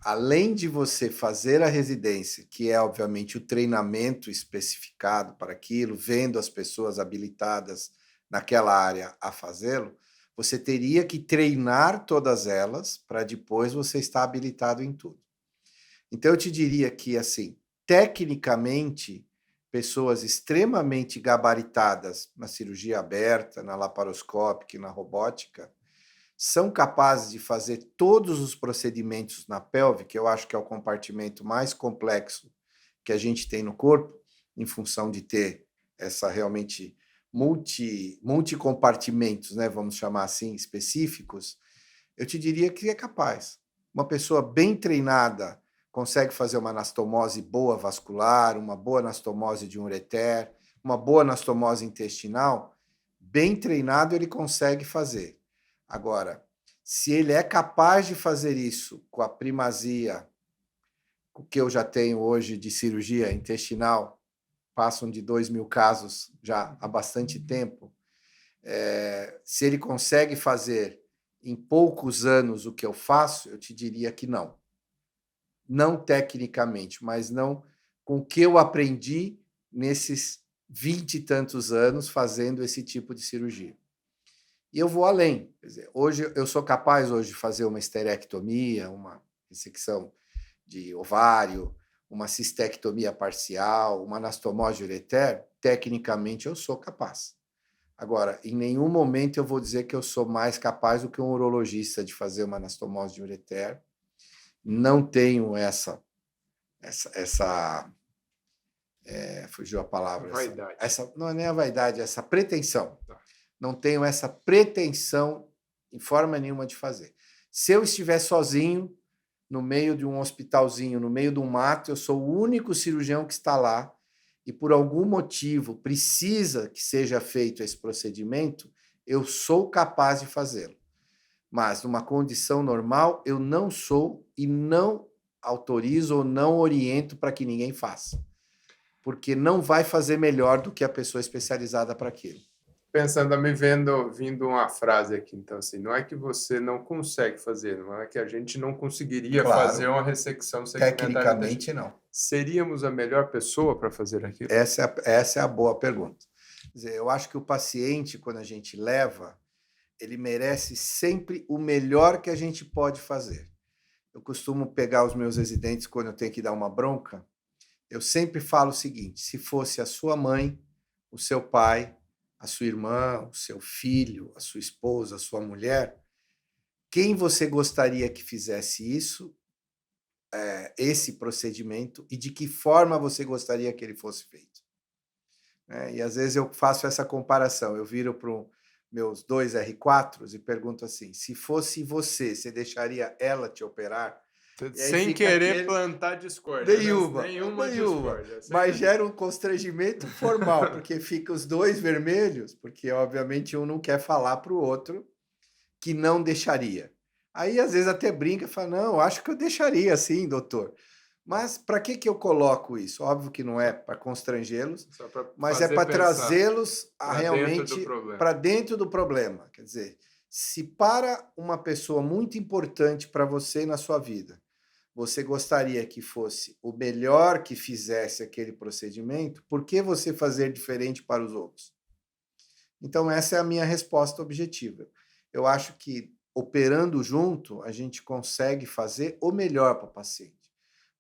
Além de você fazer a residência, que é obviamente o treinamento especificado para aquilo, vendo as pessoas habilitadas naquela área a fazê-lo, você teria que treinar todas elas para depois você estar habilitado em tudo. Então eu te diria que, assim, tecnicamente, pessoas extremamente gabaritadas na cirurgia aberta, na laparoscópica e na robótica, são capazes de fazer todos os procedimentos na pelve, que eu acho que é o compartimento mais complexo que a gente tem no corpo, em função de ter essa realmente multicompartimentos, né, vamos chamar assim, específicos, eu te diria que é capaz. Uma pessoa bem treinada consegue fazer uma anastomose boa vascular, uma boa anastomose de um ureter, uma boa anastomose intestinal, bem treinado ele consegue fazer. Agora, se ele é capaz de fazer isso com a primazia, o que eu já tenho hoje de cirurgia intestinal, passam de 2.000 casos já há bastante tempo, se ele consegue fazer em poucos anos o que eu faço, eu te diria que não. Não tecnicamente, mas não com o que eu aprendi nesses 20 e tantos anos fazendo esse tipo de cirurgia. E eu vou além. Quer dizer, hoje eu sou capaz hoje de fazer uma esterectomia, uma ressecção de ovário, uma cistectomia parcial, uma anastomose de ureter. Tecnicamente eu sou capaz. Agora, em nenhum momento eu vou dizer que eu sou mais capaz do que um urologista de fazer uma anastomose de ureter. Não tenho fugiu a palavra. Vaidade. Não é nem a vaidade, essa pretensão. Tá. Não tenho essa pretensão em forma nenhuma de fazer. Se eu estiver sozinho, no meio de um hospitalzinho, no meio de um mato, eu sou o único cirurgião que está lá e por algum motivo precisa que seja feito esse procedimento, eu sou capaz de fazê-lo. Mas numa condição normal, eu não sou e não autorizo ou não oriento para que ninguém faça. Porque não vai fazer melhor do que a pessoa especializada para aquilo. Pensando, vindo uma frase aqui, então, assim, não é que você não consegue fazer, não é que a gente não conseguiria fazer uma ressecção segmentar. Tecnicamente, não. Seríamos a melhor pessoa para fazer aquilo? Essa é a boa pergunta. Quer dizer, eu acho que o paciente, quando a gente leva, ele merece sempre o melhor que a gente pode fazer. Eu costumo pegar os meus residentes quando eu tenho que dar uma bronca, eu sempre falo o seguinte: se fosse a sua mãe, o seu pai, a sua irmã, o seu filho, a sua esposa, a sua mulher, quem você gostaria que fizesse isso, esse procedimento, e de que forma você gostaria que ele fosse feito? E às vezes eu faço essa comparação, eu viro para meus 2 R4s e pergunto assim: se fosse você deixaria ela te operar? Sem querer plantar discórdia. Nenhuma. Discórdia. Mas gera um constrangimento formal, porque fica os dois vermelhos, porque obviamente um não quer falar para o outro que não deixaria. Aí às vezes até brinca e fala: não, acho que eu deixaria sim, doutor. Mas para que eu coloco isso? Óbvio que não é para constrangê-los, mas é para trazê-los realmente para dentro do problema. Quer dizer, se para uma pessoa muito importante para você na sua vida, você gostaria que fosse o melhor que fizesse aquele procedimento, por que você fazer diferente para os outros? Então, essa é a minha resposta objetiva. Eu acho que, operando junto, a gente consegue fazer o melhor para o paciente.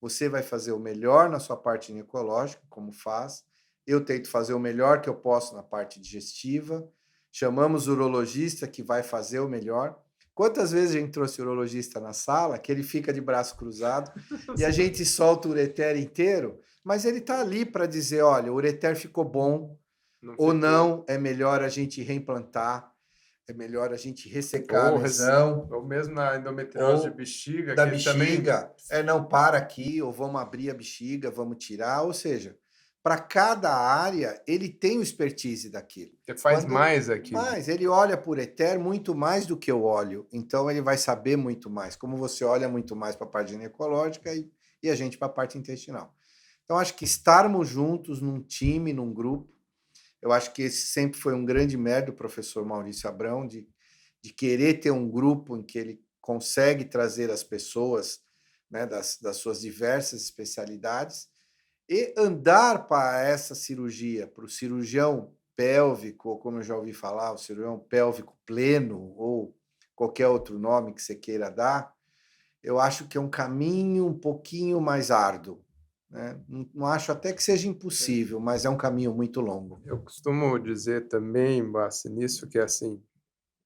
Você vai fazer o melhor na sua parte ginecológica, como faz. Eu tento fazer o melhor que eu posso na parte digestiva. chamamos o urologista que vai fazer o melhor. Quantas vezes a gente trouxe o urologista na sala que ele fica de braço cruzado e a gente solta o ureter inteiro, mas ele está ali para dizer, olha, o ureter ficou bom Não ou ficou. não, é melhor a gente reimplantar, é melhor a gente ressecar a Ou, lesão, ou mesmo na endometriose de ou bexiga, da que também bexiga, não para aqui, ou vamos abrir a bexiga, vamos tirar, ou seja, para cada área ele tem o expertise daquilo. faz mais aquilo. Mas ele olha por ureter muito mais do que eu olho, então ele vai saber muito mais, como você olha muito mais para a parte ginecológica e a gente para a parte intestinal. Então acho que estarmos juntos num time, num grupo, eu acho que esse sempre foi um grande mérito do professor Maurício Abrão, de querer ter um grupo em que ele consegue trazer as pessoas, né, das suas diversas especialidades e andar para essa cirurgia, para o cirurgião pélvico, ou como eu já ouvi falar, o cirurgião pélvico pleno, ou qualquer outro nome que você queira dar, eu acho que é um caminho um pouquinho mais árduo. Né? Não acho até que seja impossível, mas é um caminho muito longo. Eu costumo dizer também, Bassi, nisso que é assim,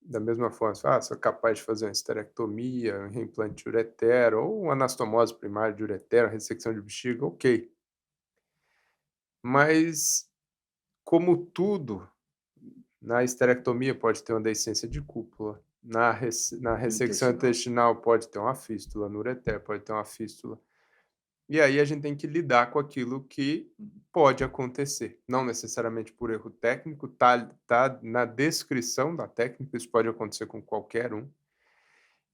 da mesma forma, sou capaz de fazer uma esterectomia, um reimplante de ureter, ou uma anastomose primária de ureter, ressecção de bexiga, ok. Mas, como tudo, na esterectomia pode ter uma deiscência de cúpula, na ressecção intestinal pode ter uma fístula, no ureter pode ter uma fístula. E aí a gente tem que lidar com aquilo que pode acontecer, não necessariamente por erro técnico, tá na descrição da técnica, isso pode acontecer com qualquer um.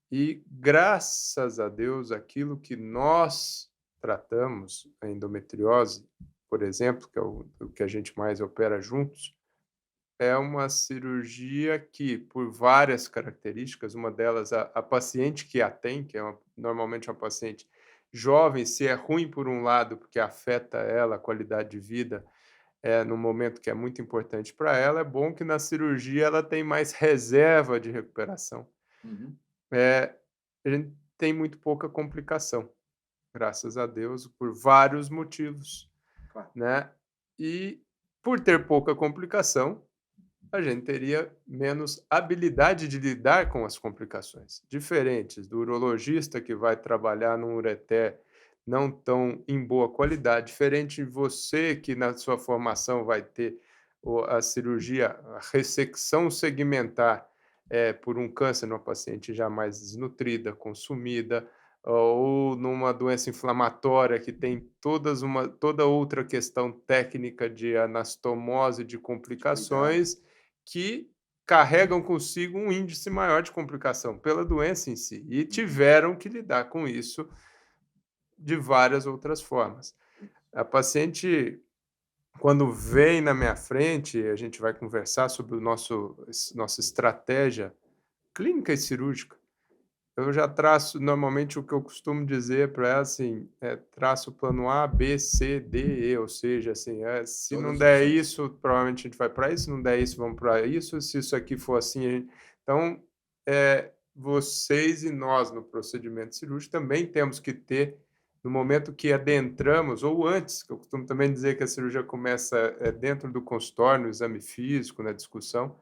E graças a Deus, aquilo que nós tratamos, a endometriose, por exemplo, que é o que a gente mais opera juntos, é uma cirurgia que, por várias características, uma delas a paciente que a tem, que é normalmente uma paciente jovem, se é ruim por um lado, porque afeta ela, a qualidade de vida, no momento que é muito importante para ela, é bom que na cirurgia ela tem mais reserva de recuperação. Uhum. A gente tem muito pouca complicação, graças a Deus, por vários motivos, Claro. né. E por ter pouca complicação, a gente teria menos habilidade de lidar com as complicações, diferentes do urologista que vai trabalhar num ureter não tão em boa qualidade, diferente de você que na sua formação vai ter a cirurgia, a ressecção segmentar, por um câncer numa paciente já mais desnutrida, consumida, ou numa doença inflamatória que tem toda outra questão técnica de anastomose, de Cuidado. complicações, que carregam consigo um índice maior de complicação pela doença em si, e Uhum. tiveram que lidar com isso de várias outras formas. A paciente, quando vem na minha frente, a gente vai conversar sobre o nossa estratégia clínica e cirúrgica. Eu já traço normalmente o que eu costumo dizer para ela, assim, traço o plano A, B, C, D, E, ou seja, assim, se não Todas as der opções. isso, provavelmente a gente vai para isso, se não der isso, vamos para isso, se isso aqui for assim, então, vocês e nós no procedimento cirúrgico também temos que ter, no momento que adentramos, ou antes, que eu costumo também dizer que a cirurgia começa, dentro do consultório, no exame físico, na discussão,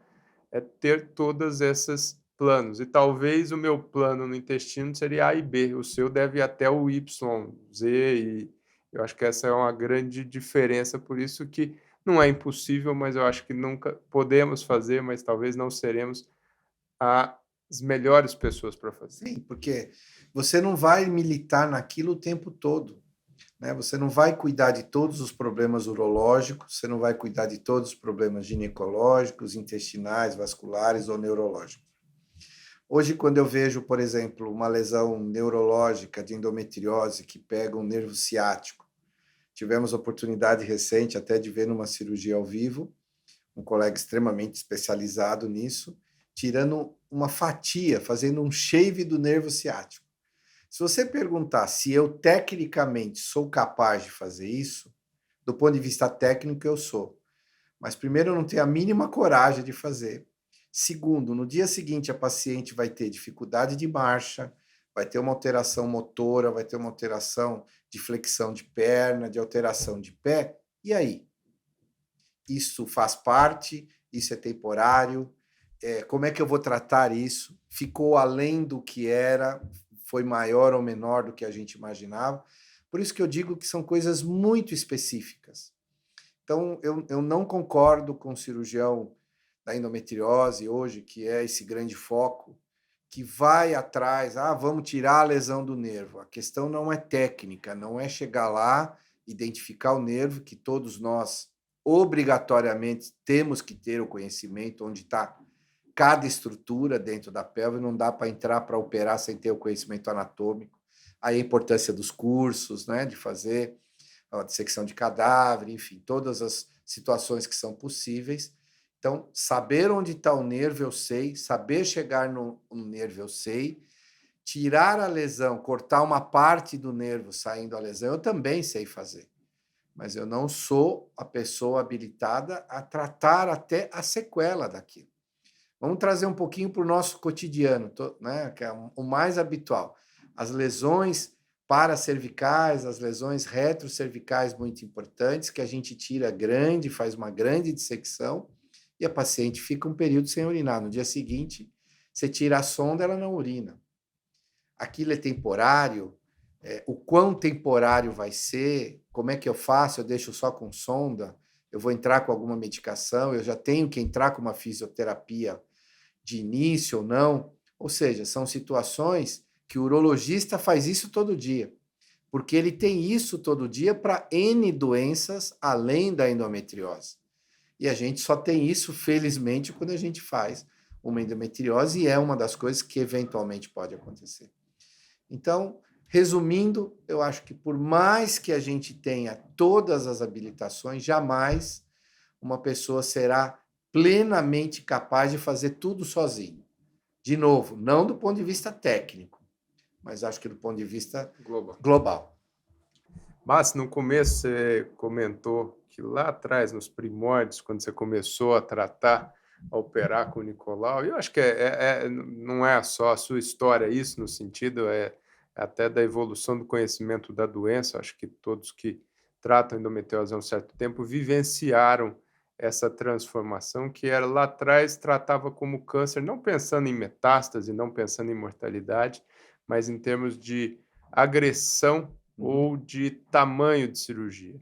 é ter todas essas planos. E talvez o meu plano no intestino seria A e B, o seu deve ir até o Y, Z, e eu acho que essa é uma grande diferença, por isso que não é impossível, mas eu acho que nunca podemos fazer, mas talvez não seremos as melhores pessoas para fazer. Sim, porque você não vai militar naquilo o tempo todo. Né? Você não vai cuidar de todos os problemas urológicos, você não vai cuidar de todos os problemas ginecológicos, intestinais, vasculares ou neurológicos. Hoje, quando eu vejo, por exemplo, uma lesão neurológica de endometriose que pega um nervo ciático, tivemos oportunidade recente até de ver numa cirurgia ao vivo, um colega extremamente especializado nisso, tirando uma fatia, fazendo um shave do nervo ciático. Se você perguntar se eu tecnicamente sou capaz de fazer isso, do ponto de vista técnico eu sou. Mas primeiro eu não tenho a mínima coragem de fazer. Segundo, no dia seguinte a paciente vai ter dificuldade de marcha, vai ter uma alteração motora, vai ter uma alteração de flexão de perna, de alteração de pé. E aí? Isso faz parte, isso é temporário, como é que eu vou tratar isso? Ficou além do que era, foi maior ou menor do que a gente imaginava. Por isso que eu digo que são coisas muito específicas. Então, eu não concordo com o cirurgião da endometriose hoje, que é esse grande foco, que vai atrás, vamos tirar a lesão do nervo. A questão não é técnica, não é chegar lá, identificar o nervo, que todos nós obrigatoriamente temos que ter o conhecimento onde está cada estrutura dentro da pelve, não dá para entrar para operar sem ter o conhecimento anatômico. Aí a importância dos cursos, né, de fazer a dissecção de cadáver, enfim, todas as situações que são possíveis. Então, saber onde está o nervo, eu sei, saber chegar no nervo, eu sei, tirar a lesão, cortar uma parte do nervo saindo a lesão, eu também sei fazer. Mas eu não sou a pessoa habilitada a tratar até a sequela daquilo. Vamos trazer um pouquinho para o nosso cotidiano, né, que é o mais habitual. As lesões paracervicais, as lesões retrocervicais muito importantes, que a gente tira grande, faz uma grande dissecção, e a paciente fica um período sem urinar. No dia seguinte, você tira a sonda, ela não urina. Aquilo é temporário, o quão temporário vai ser, como é que eu faço, eu deixo só com sonda, eu vou entrar com alguma medicação, eu já tenho que entrar com uma fisioterapia de início ou não. Ou seja, são situações que o urologista faz isso todo dia, porque ele tem isso todo dia para N doenças além da endometriose. E a gente só tem isso, felizmente, quando a gente faz uma endometriose, e é uma das coisas que eventualmente pode acontecer. Então, resumindo, eu acho que por mais que a gente tenha todas as habilitações, jamais uma pessoa será plenamente capaz de fazer tudo sozinho. De novo, não do ponto de vista técnico, mas acho que do ponto de vista global. Mas no começo você comentou que lá atrás, nos primórdios, quando você começou a tratar, a operar com o Nicolau, eu acho que não é só a sua história isso, no sentido até da evolução do conhecimento da doença, acho que todos que tratam endometriose há um certo tempo vivenciaram essa transformação que era lá atrás tratava como câncer, não pensando em metástase, não pensando em mortalidade, mas em termos de agressão ou de tamanho de cirurgia.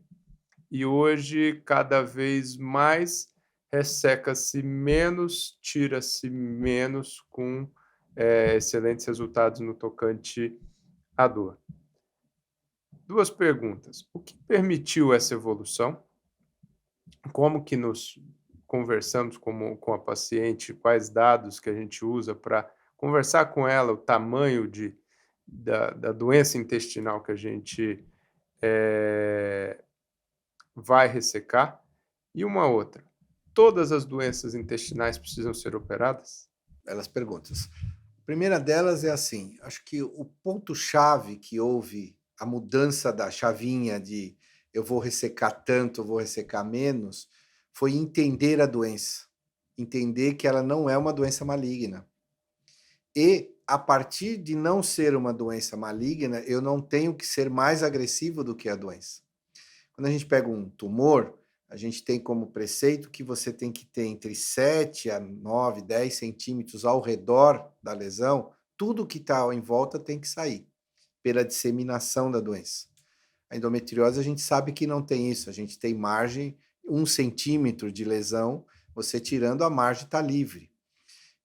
E hoje, cada vez mais, resseca-se menos, tira-se menos, com excelentes resultados no tocante à dor. Duas perguntas. O que permitiu essa evolução? Como que nos conversamos com a paciente? Quais dados que a gente usa para conversar com ela, o tamanho da doença intestinal que a gente vai ressecar? E uma outra, todas as doenças intestinais precisam ser operadas? Belas perguntas. A primeira delas é assim, acho que o ponto-chave que houve, a mudança da chavinha de eu vou ressecar tanto, eu vou ressecar menos, foi entender a doença. Entender que ela não é uma doença maligna. E, a partir de não ser uma doença maligna, eu não tenho que ser mais agressivo do que a doença. Quando a gente pega um tumor, a gente tem como preceito que você tem que ter entre 7 a 9, 10 centímetros ao redor da lesão, tudo que está em volta tem que sair, pela disseminação da doença. A endometriose a gente sabe que não tem isso, a gente tem margem, 1 centímetro de lesão, você tirando a margem está livre.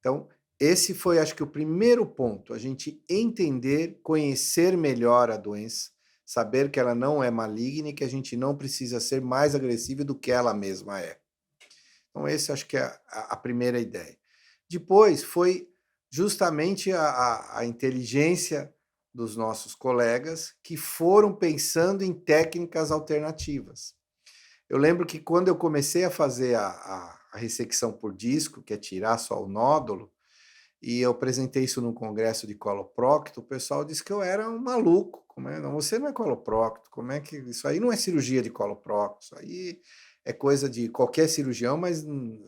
Então, esse foi, acho que, o primeiro ponto, a gente entender, conhecer melhor a doença, saber que ela não é maligna e que a gente não precisa ser mais agressivo do que ela mesma é. Então, esse acho que é a primeira ideia. Depois foi justamente a inteligência dos nossos colegas que foram pensando em técnicas alternativas. Eu lembro que quando eu comecei a fazer a ressecção por disco, que é tirar só o nódulo, e eu apresentei isso num congresso de coloprocto, o pessoal disse que eu era um maluco. Como é? Não, você não é coloprocto, como é que isso aí não é cirurgia de coloprocto, isso aí é coisa de qualquer cirurgião, mas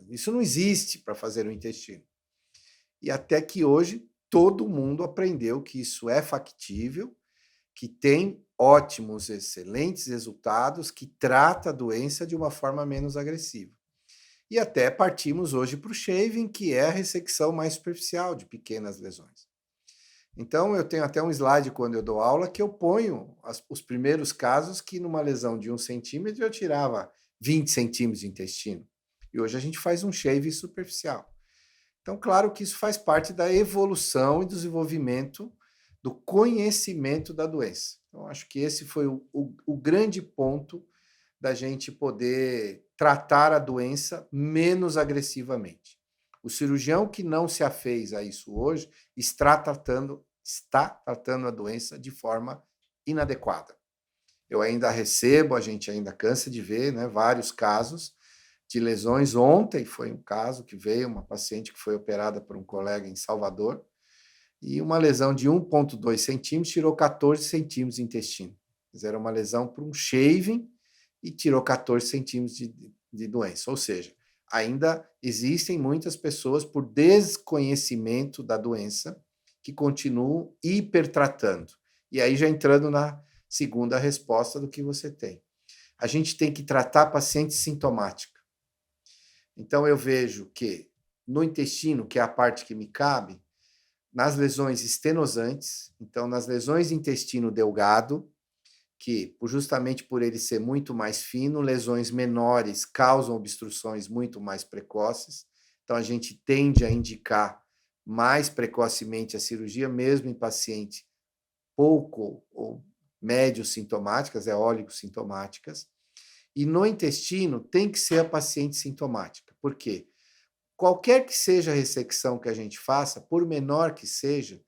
isso não existe para fazer o intestino. E até que hoje todo mundo aprendeu que isso é factível, que tem ótimos, excelentes resultados, que trata a doença de uma forma menos agressiva. e até partimos hoje para o shaving, que é a ressecção mais superficial de pequenas lesões. Então, eu tenho até um slide quando eu dou aula que eu ponho os primeiros casos que numa lesão de 1 centímetro eu tirava 20 centímetros de intestino. E hoje a gente faz um shave superficial. Então, claro que isso faz parte da evolução e desenvolvimento do conhecimento da doença. Então, acho que esse foi o grande ponto da gente poder tratar a doença menos agressivamente. O cirurgião que não se afez a isso hoje está tratando a doença de forma inadequada. Eu ainda recebo, a gente ainda cansa de ver, né, vários casos de lesões. Ontem foi um caso que veio uma paciente que foi operada por um colega em Salvador e uma lesão de 1,2 centímetros tirou 14 centímetros de intestino. Era uma lesão por um shaving e tirou 14 centímetros de doença. Ou seja, ainda existem muitas pessoas por desconhecimento da doença que continuam hipertratando. E aí já entrando na segunda resposta do que você tem. A gente tem que tratar paciente sintomática. Então eu vejo que no intestino, que é a parte que me cabe, nas lesões estenosantes, então nas lesões de intestino delgado, que justamente por ele ser muito mais fino, lesões menores causam obstruções muito mais precoces. Então a gente tende a indicar mais precocemente a cirurgia, mesmo em paciente pouco ou médio sintomáticas, sintomáticas. E no intestino tem que ser a paciente sintomática. Por quê? Qualquer que seja a ressecção que a gente faça, por menor que seja,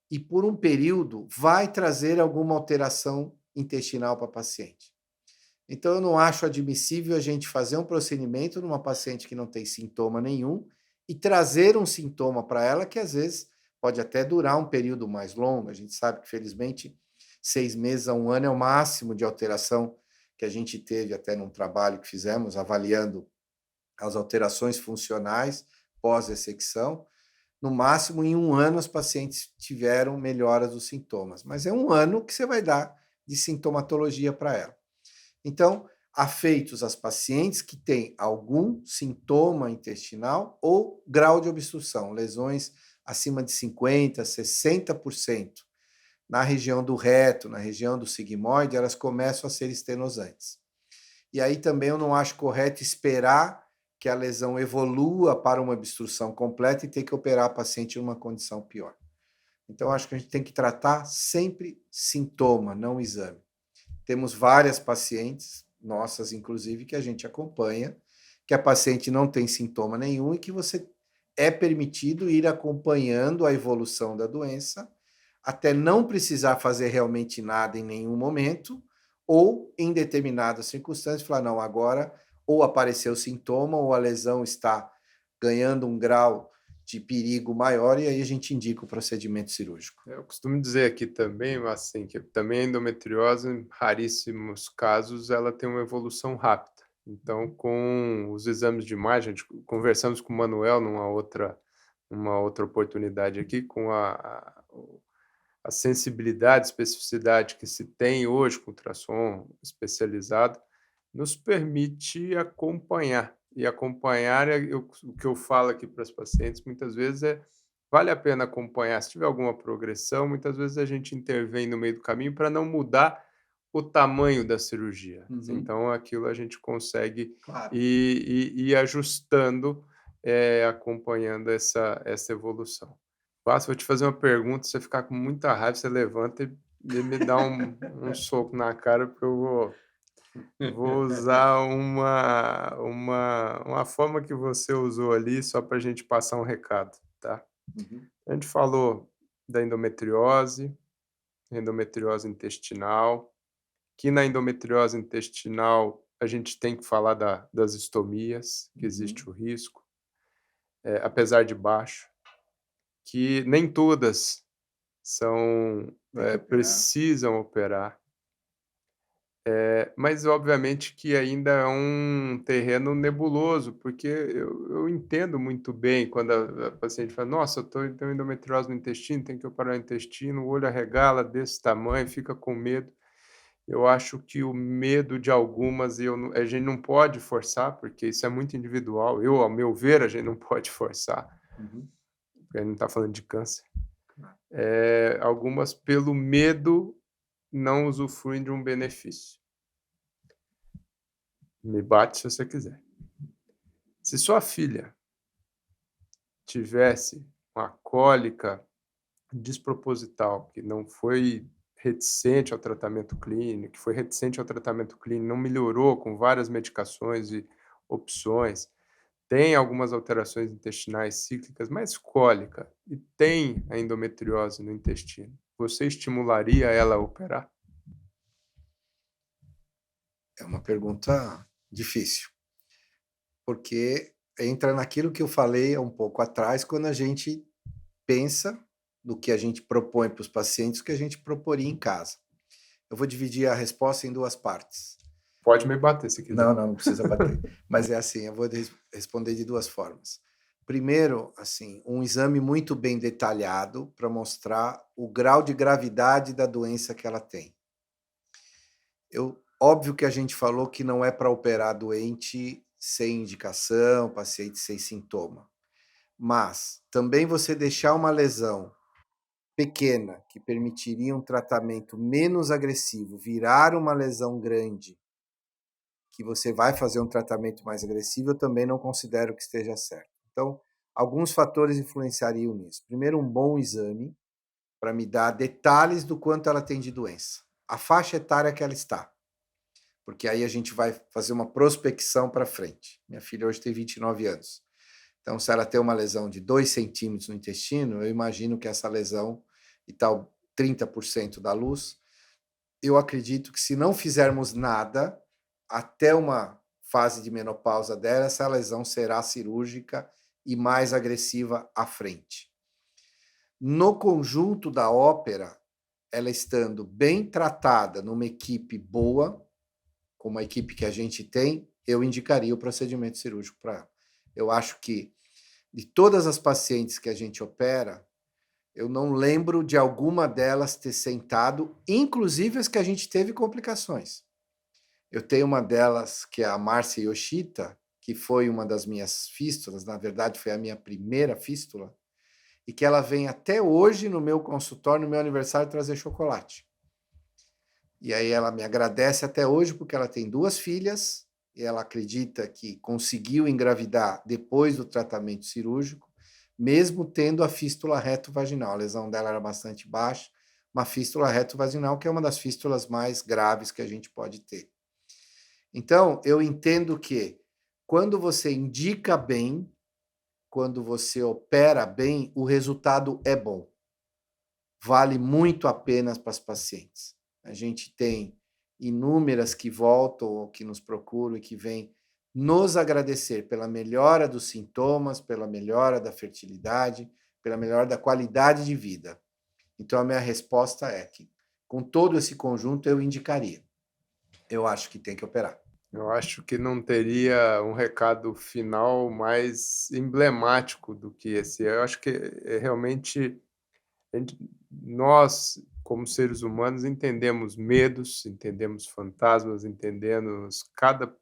e por um período, vai trazer alguma alteração intestinal para a paciente. Então, eu não acho admissível a gente fazer um procedimento numa paciente que não tem sintoma nenhum e trazer um sintoma para ela que, às vezes, pode até durar um período mais longo. A gente sabe que, felizmente, 6 meses a 1 ano é o máximo de alteração que a gente teve até num trabalho que fizemos, avaliando as alterações funcionais pós-ressecção. No máximo, em 1 ano, os pacientes tiveram melhora dos sintomas. Mas é 1 ano que você vai dar de sintomatologia para ela. Então, afeitos as pacientes que têm algum sintoma intestinal ou grau de obstrução, lesões acima de 50%, 60%. Na região do reto, na região do sigmoide, elas começam a ser estenosantes. E aí também eu não acho correto esperar que a lesão evolua para uma obstrução completa e ter que operar a paciente em uma condição pior. Então, acho que a gente tem que tratar sempre sintoma, não exame. Temos várias pacientes, nossas inclusive, que a gente acompanha, que a paciente não tem sintoma nenhum e que você é permitido ir acompanhando a evolução da doença até não precisar fazer realmente nada em nenhum momento, ou em determinadas circunstâncias falar, não, agora ou apareceu sintoma ou a lesão está ganhando um grau de perigo maior e aí a gente indica o procedimento cirúrgico. Eu costumo dizer aqui também, assim, que também a endometriose, em raríssimos casos, ela tem uma evolução rápida. Então, com os exames de imagem, a gente conversamos com o Manuel numa outra oportunidade aqui, com a sensibilidade, especificidade que se tem hoje com ultrassom especializado, nos permite acompanhar. E acompanhar, o que eu falo aqui para as pacientes muitas vezes é, vale a pena acompanhar. Se tiver alguma progressão, muitas vezes a gente intervém no meio do caminho para não mudar o tamanho da cirurgia. Então, aquilo a gente consegue Claro. ir ajustando, acompanhando essa evolução. Fácil, vou te fazer uma pergunta, se você ficar com muita raiva, você levanta e me dá um soco na cara, porque eu vou usar uma forma que você usou ali, só para a gente passar um recado, tá? Uhum. A gente falou da endometriose intestinal, que na endometriose intestinal a gente tem que falar das estomias, que existe o risco, apesar de baixo, que nem todas Tem que operar. precisam operar. Mas obviamente que ainda é um terreno nebuloso, porque eu entendo muito bem quando a paciente fala: "Nossa, tenho endometriose no intestino, tem que operar o intestino", o olho arregala desse tamanho, fica com medo. Eu acho que o medo de algumas eu não a gente não pode forçar, porque isso é muito individual. Ao meu ver, a gente não pode forçar, Uhum. porque a gente não está falando de câncer. Claro. Algumas pelo medo não usufruem de um benefício. Me bate se você quiser. Se sua filha tivesse uma cólica desproposital, que não foi reticente ao tratamento clínico, que foi reticente ao tratamento clínico, não melhorou com várias medicações e opções, tem algumas alterações intestinais cíclicas, mas cólica, e tem a endometriose no intestino. Você estimularia ela a operar? É uma pergunta difícil, porque entra naquilo que eu falei há um pouco atrás, quando a gente pensa no que a gente propõe para os pacientes, o que a gente proporia em casa. Eu vou dividir a resposta em duas partes. Pode me bater se Não, quiser. não, não precisa bater. Mas é assim, eu vou responder de duas formas. Primeiro, assim, um exame muito bem detalhado para mostrar o grau de gravidade da doença que ela tem. Óbvio que a gente falou que não é para operar doente sem indicação, paciente sem sintoma. Mas também você deixar uma lesão pequena, que permitiria um tratamento menos agressivo, virar uma lesão grande, que você vai fazer um tratamento mais agressivo, eu também não considero que esteja certo. Então, alguns fatores influenciariam nisso. Primeiro, um bom exame para me dar detalhes do quanto ela tem de doença, a faixa etária que ela está, porque aí a gente vai fazer uma prospecção para frente. Minha filha hoje tem 29 anos. Então, se ela tem uma lesão de 2 centímetros no intestino, eu imagino que essa lesão, e tal 30% da luz, eu acredito que se não fizermos nada, até uma fase de menopausa dela, essa lesão será cirúrgica e mais agressiva à frente. No conjunto da ópera, ela estando bem tratada numa equipe boa, como a equipe que a gente tem, eu indicaria o procedimento cirúrgico para ela. Eu acho que de todas as pacientes que a gente opera, eu não lembro de alguma delas ter sentado, inclusive as que a gente teve complicações. Eu tenho uma delas, que é a Márcia Yoshita, que foi uma das minhas fístulas, na verdade foi a minha primeira fístula, e que ela vem até hoje no meu consultório, no meu aniversário, trazer chocolate. E aí ela me agradece até hoje, porque ela tem 2 filhas, e ela acredita que conseguiu engravidar depois do tratamento cirúrgico, mesmo tendo a fístula reto-vaginal. A lesão dela era bastante baixa, uma fístula reto-vaginal, que é uma das fístulas mais graves que a gente pode ter. Então, eu entendo que quando você indica bem, quando você opera bem, o resultado é bom. Vale muito a pena para as pacientes. A gente tem inúmeras que voltam ou que nos procuram e que vêm nos agradecer pela melhora dos sintomas, pela melhora da fertilidade, pela melhora da qualidade de vida. Então, a minha resposta é que, com todo esse conjunto, eu indicaria. Eu acho que tem que operar. Eu acho que não teria um recado final mais emblemático do que esse. Eu acho que realmente a gente nós, como seres humanos, entendemos medos, entendemos fantasmas, entendemos cada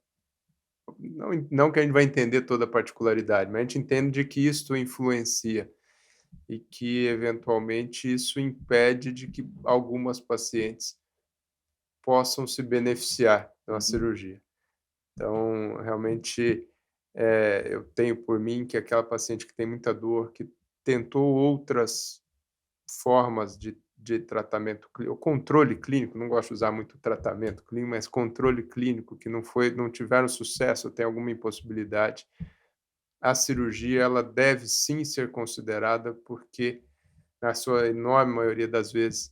não que a gente vai entender toda a particularidade, mas a gente entende de que isto influencia e que, eventualmente, isso impede de que algumas pacientes possam se beneficiar de uma Uhum. cirurgia. Então, realmente, eu tenho por mim que aquela paciente que tem muita dor, que tentou outras formas de tratamento o controle clínico, não gosto de usar muito tratamento clínico, mas controle clínico que não tiveram sucesso, tem alguma impossibilidade, a cirurgia ela deve sim ser considerada, porque na sua enorme maioria das vezes,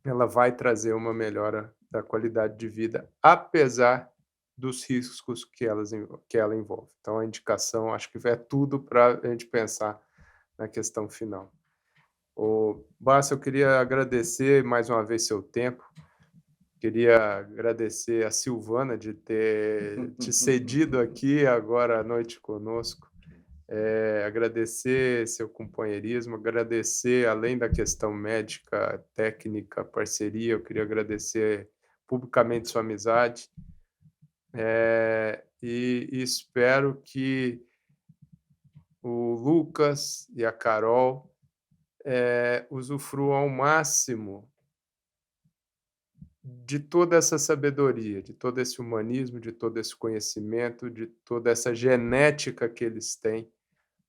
ela vai trazer uma melhora da qualidade de vida, apesar dos riscos que ela envolve. Então a indicação acho que é tudo para a gente pensar na questão final. Bárcio, eu queria agradecer mais uma vez seu tempo, queria agradecer a Silvana de ter te cedido aqui agora à noite conosco, agradecer seu companheirismo, agradecer além da questão médica, técnica, parceria, eu queria agradecer publicamente sua amizade, e espero que o Lucas e a Carol, usufruam ao máximo de toda essa sabedoria, de todo esse humanismo, de todo esse conhecimento, de toda essa genética que eles têm,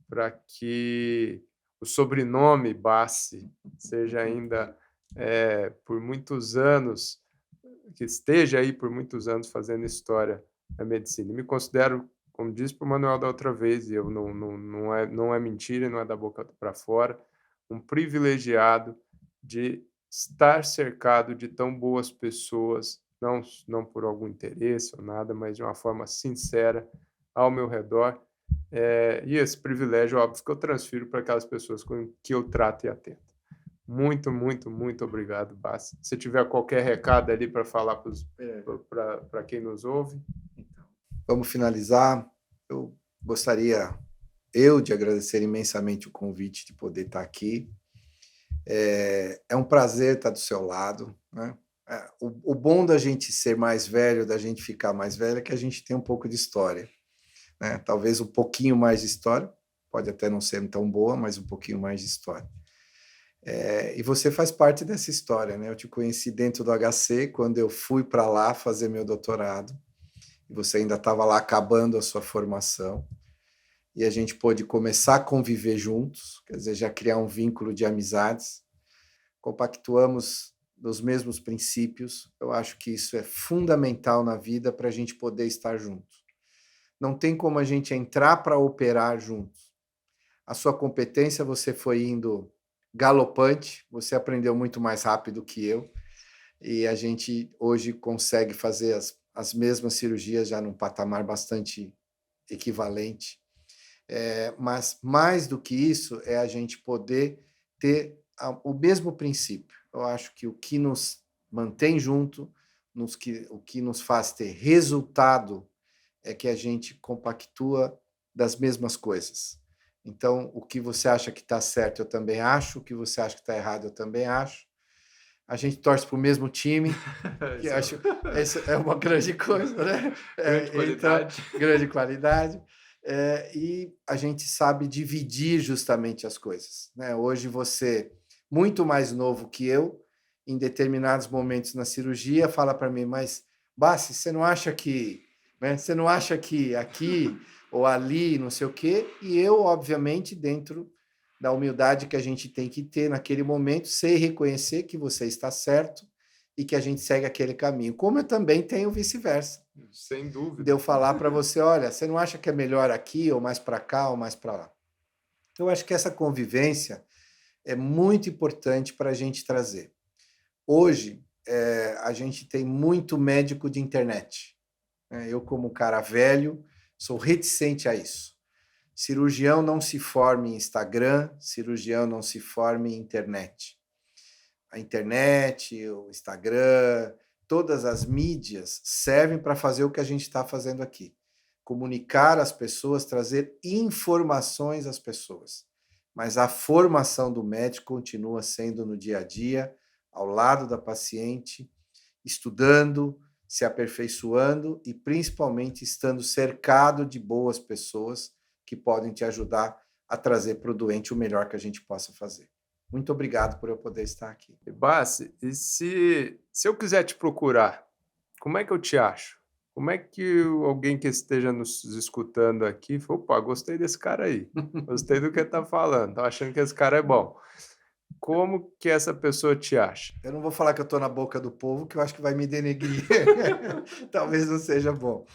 para que o sobrenome Bassi seja ainda, por muitos anos, que esteja aí por muitos anos fazendo história da medicina. E me considero, como disse para o Manuel da outra vez, e eu não é mentira e não é da boca para fora, um privilegiado de estar cercado de tão boas pessoas, não por algum interesse ou nada, mas de uma forma sincera ao meu redor. E esse privilégio, óbvio, que eu transfiro para aquelas pessoas com que eu trato e atendo. Muito, muito, muito obrigado, Bassi. Se tiver qualquer recado ali para falar para quem nos ouve. Então, vamos finalizar. Eu gostaria de agradecer imensamente o convite de poder estar aqui. É um prazer estar do seu lado, né? O bom da gente ser mais velho, da gente ficar mais velho, é que a gente tem um pouco de história, né? Talvez um pouquinho mais de história, pode até não ser tão boa, mas um pouquinho mais de história. E você faz parte dessa história, né? Eu te conheci dentro do HC, quando eu fui para lá fazer meu doutorado, e você ainda estava lá acabando a sua formação, e a gente pôde começar a conviver juntos, quer dizer, já criar um vínculo de amizades, compactuamos nos mesmos princípios. Eu acho que isso é fundamental na vida para a gente poder estar juntos. Não tem como a gente entrar para operar juntos. A sua competência, você foi indo galopante, você aprendeu muito mais rápido que eu, e a gente hoje consegue fazer as mesmas cirurgias já num patamar bastante equivalente. Mas mais do que isso é a gente poder ter o mesmo princípio. Eu acho que o que nos mantém junto, o que nos faz ter resultado, é que a gente compactua das mesmas coisas. Então, o que você acha que está certo, eu também acho. O que você acha que está errado, eu também acho. A gente torce para o mesmo time, que acho isso é uma grande coisa, né? Grande qualidade. Então, grande qualidade. E a gente sabe dividir justamente as coisas, né? Hoje você, muito mais novo que eu, em determinados momentos na cirurgia, fala para mim, mas, Bassi, você não acha que, né? Você não acha que aqui ou ali, não sei o quê? E eu, obviamente, dentro da humildade que a gente tem que ter naquele momento, sei reconhecer que você está certo e que a gente segue aquele caminho. Como eu também tenho vice-versa. Sem dúvida. De eu falar para você, olha, você não acha que é melhor aqui, ou mais para cá, ou mais para lá? Eu acho que essa convivência é muito importante para a gente trazer. Hoje, a gente tem muito médico de internet. Eu, como cara velho, sou reticente a isso. Cirurgião não se forma em Instagram, cirurgião não se forma em internet. A internet, o Instagram, todas as mídias servem para fazer o que a gente está fazendo aqui. Comunicar às pessoas, trazer informações às pessoas. Mas a formação do médico continua sendo no dia a dia, ao lado da paciente, estudando, se aperfeiçoando e principalmente estando cercado de boas pessoas que podem te ajudar a trazer para o doente o melhor que a gente possa fazer. Muito obrigado por eu poder estar aqui. Bassi, e se eu quiser te procurar, como é que eu te acho? Como é que alguém que esteja nos escutando aqui fala, opa, gostei desse cara aí, gostei do que ele está falando, tô achando que esse cara é bom. Como que essa pessoa te acha? Eu não vou falar que eu estou na boca do povo, que eu acho que vai me denegrir. Talvez não seja bom.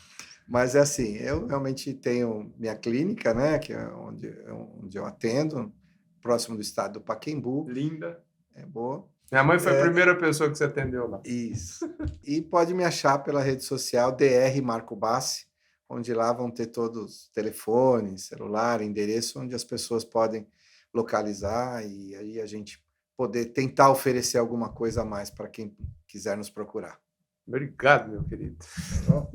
Mas é assim, eu realmente tenho minha clínica, né, que é onde eu atendo, próximo do estado do Pacaembu. Linda. É boa. Minha mãe foi a primeira pessoa que você atendeu lá. Isso. E pode me achar pela rede social DR Marco Bassi, onde lá vão ter todos telefones, celular, endereço, onde as pessoas podem localizar e aí a gente poder tentar oferecer alguma coisa a mais para quem quiser nos procurar. Obrigado, meu querido. Tá bom?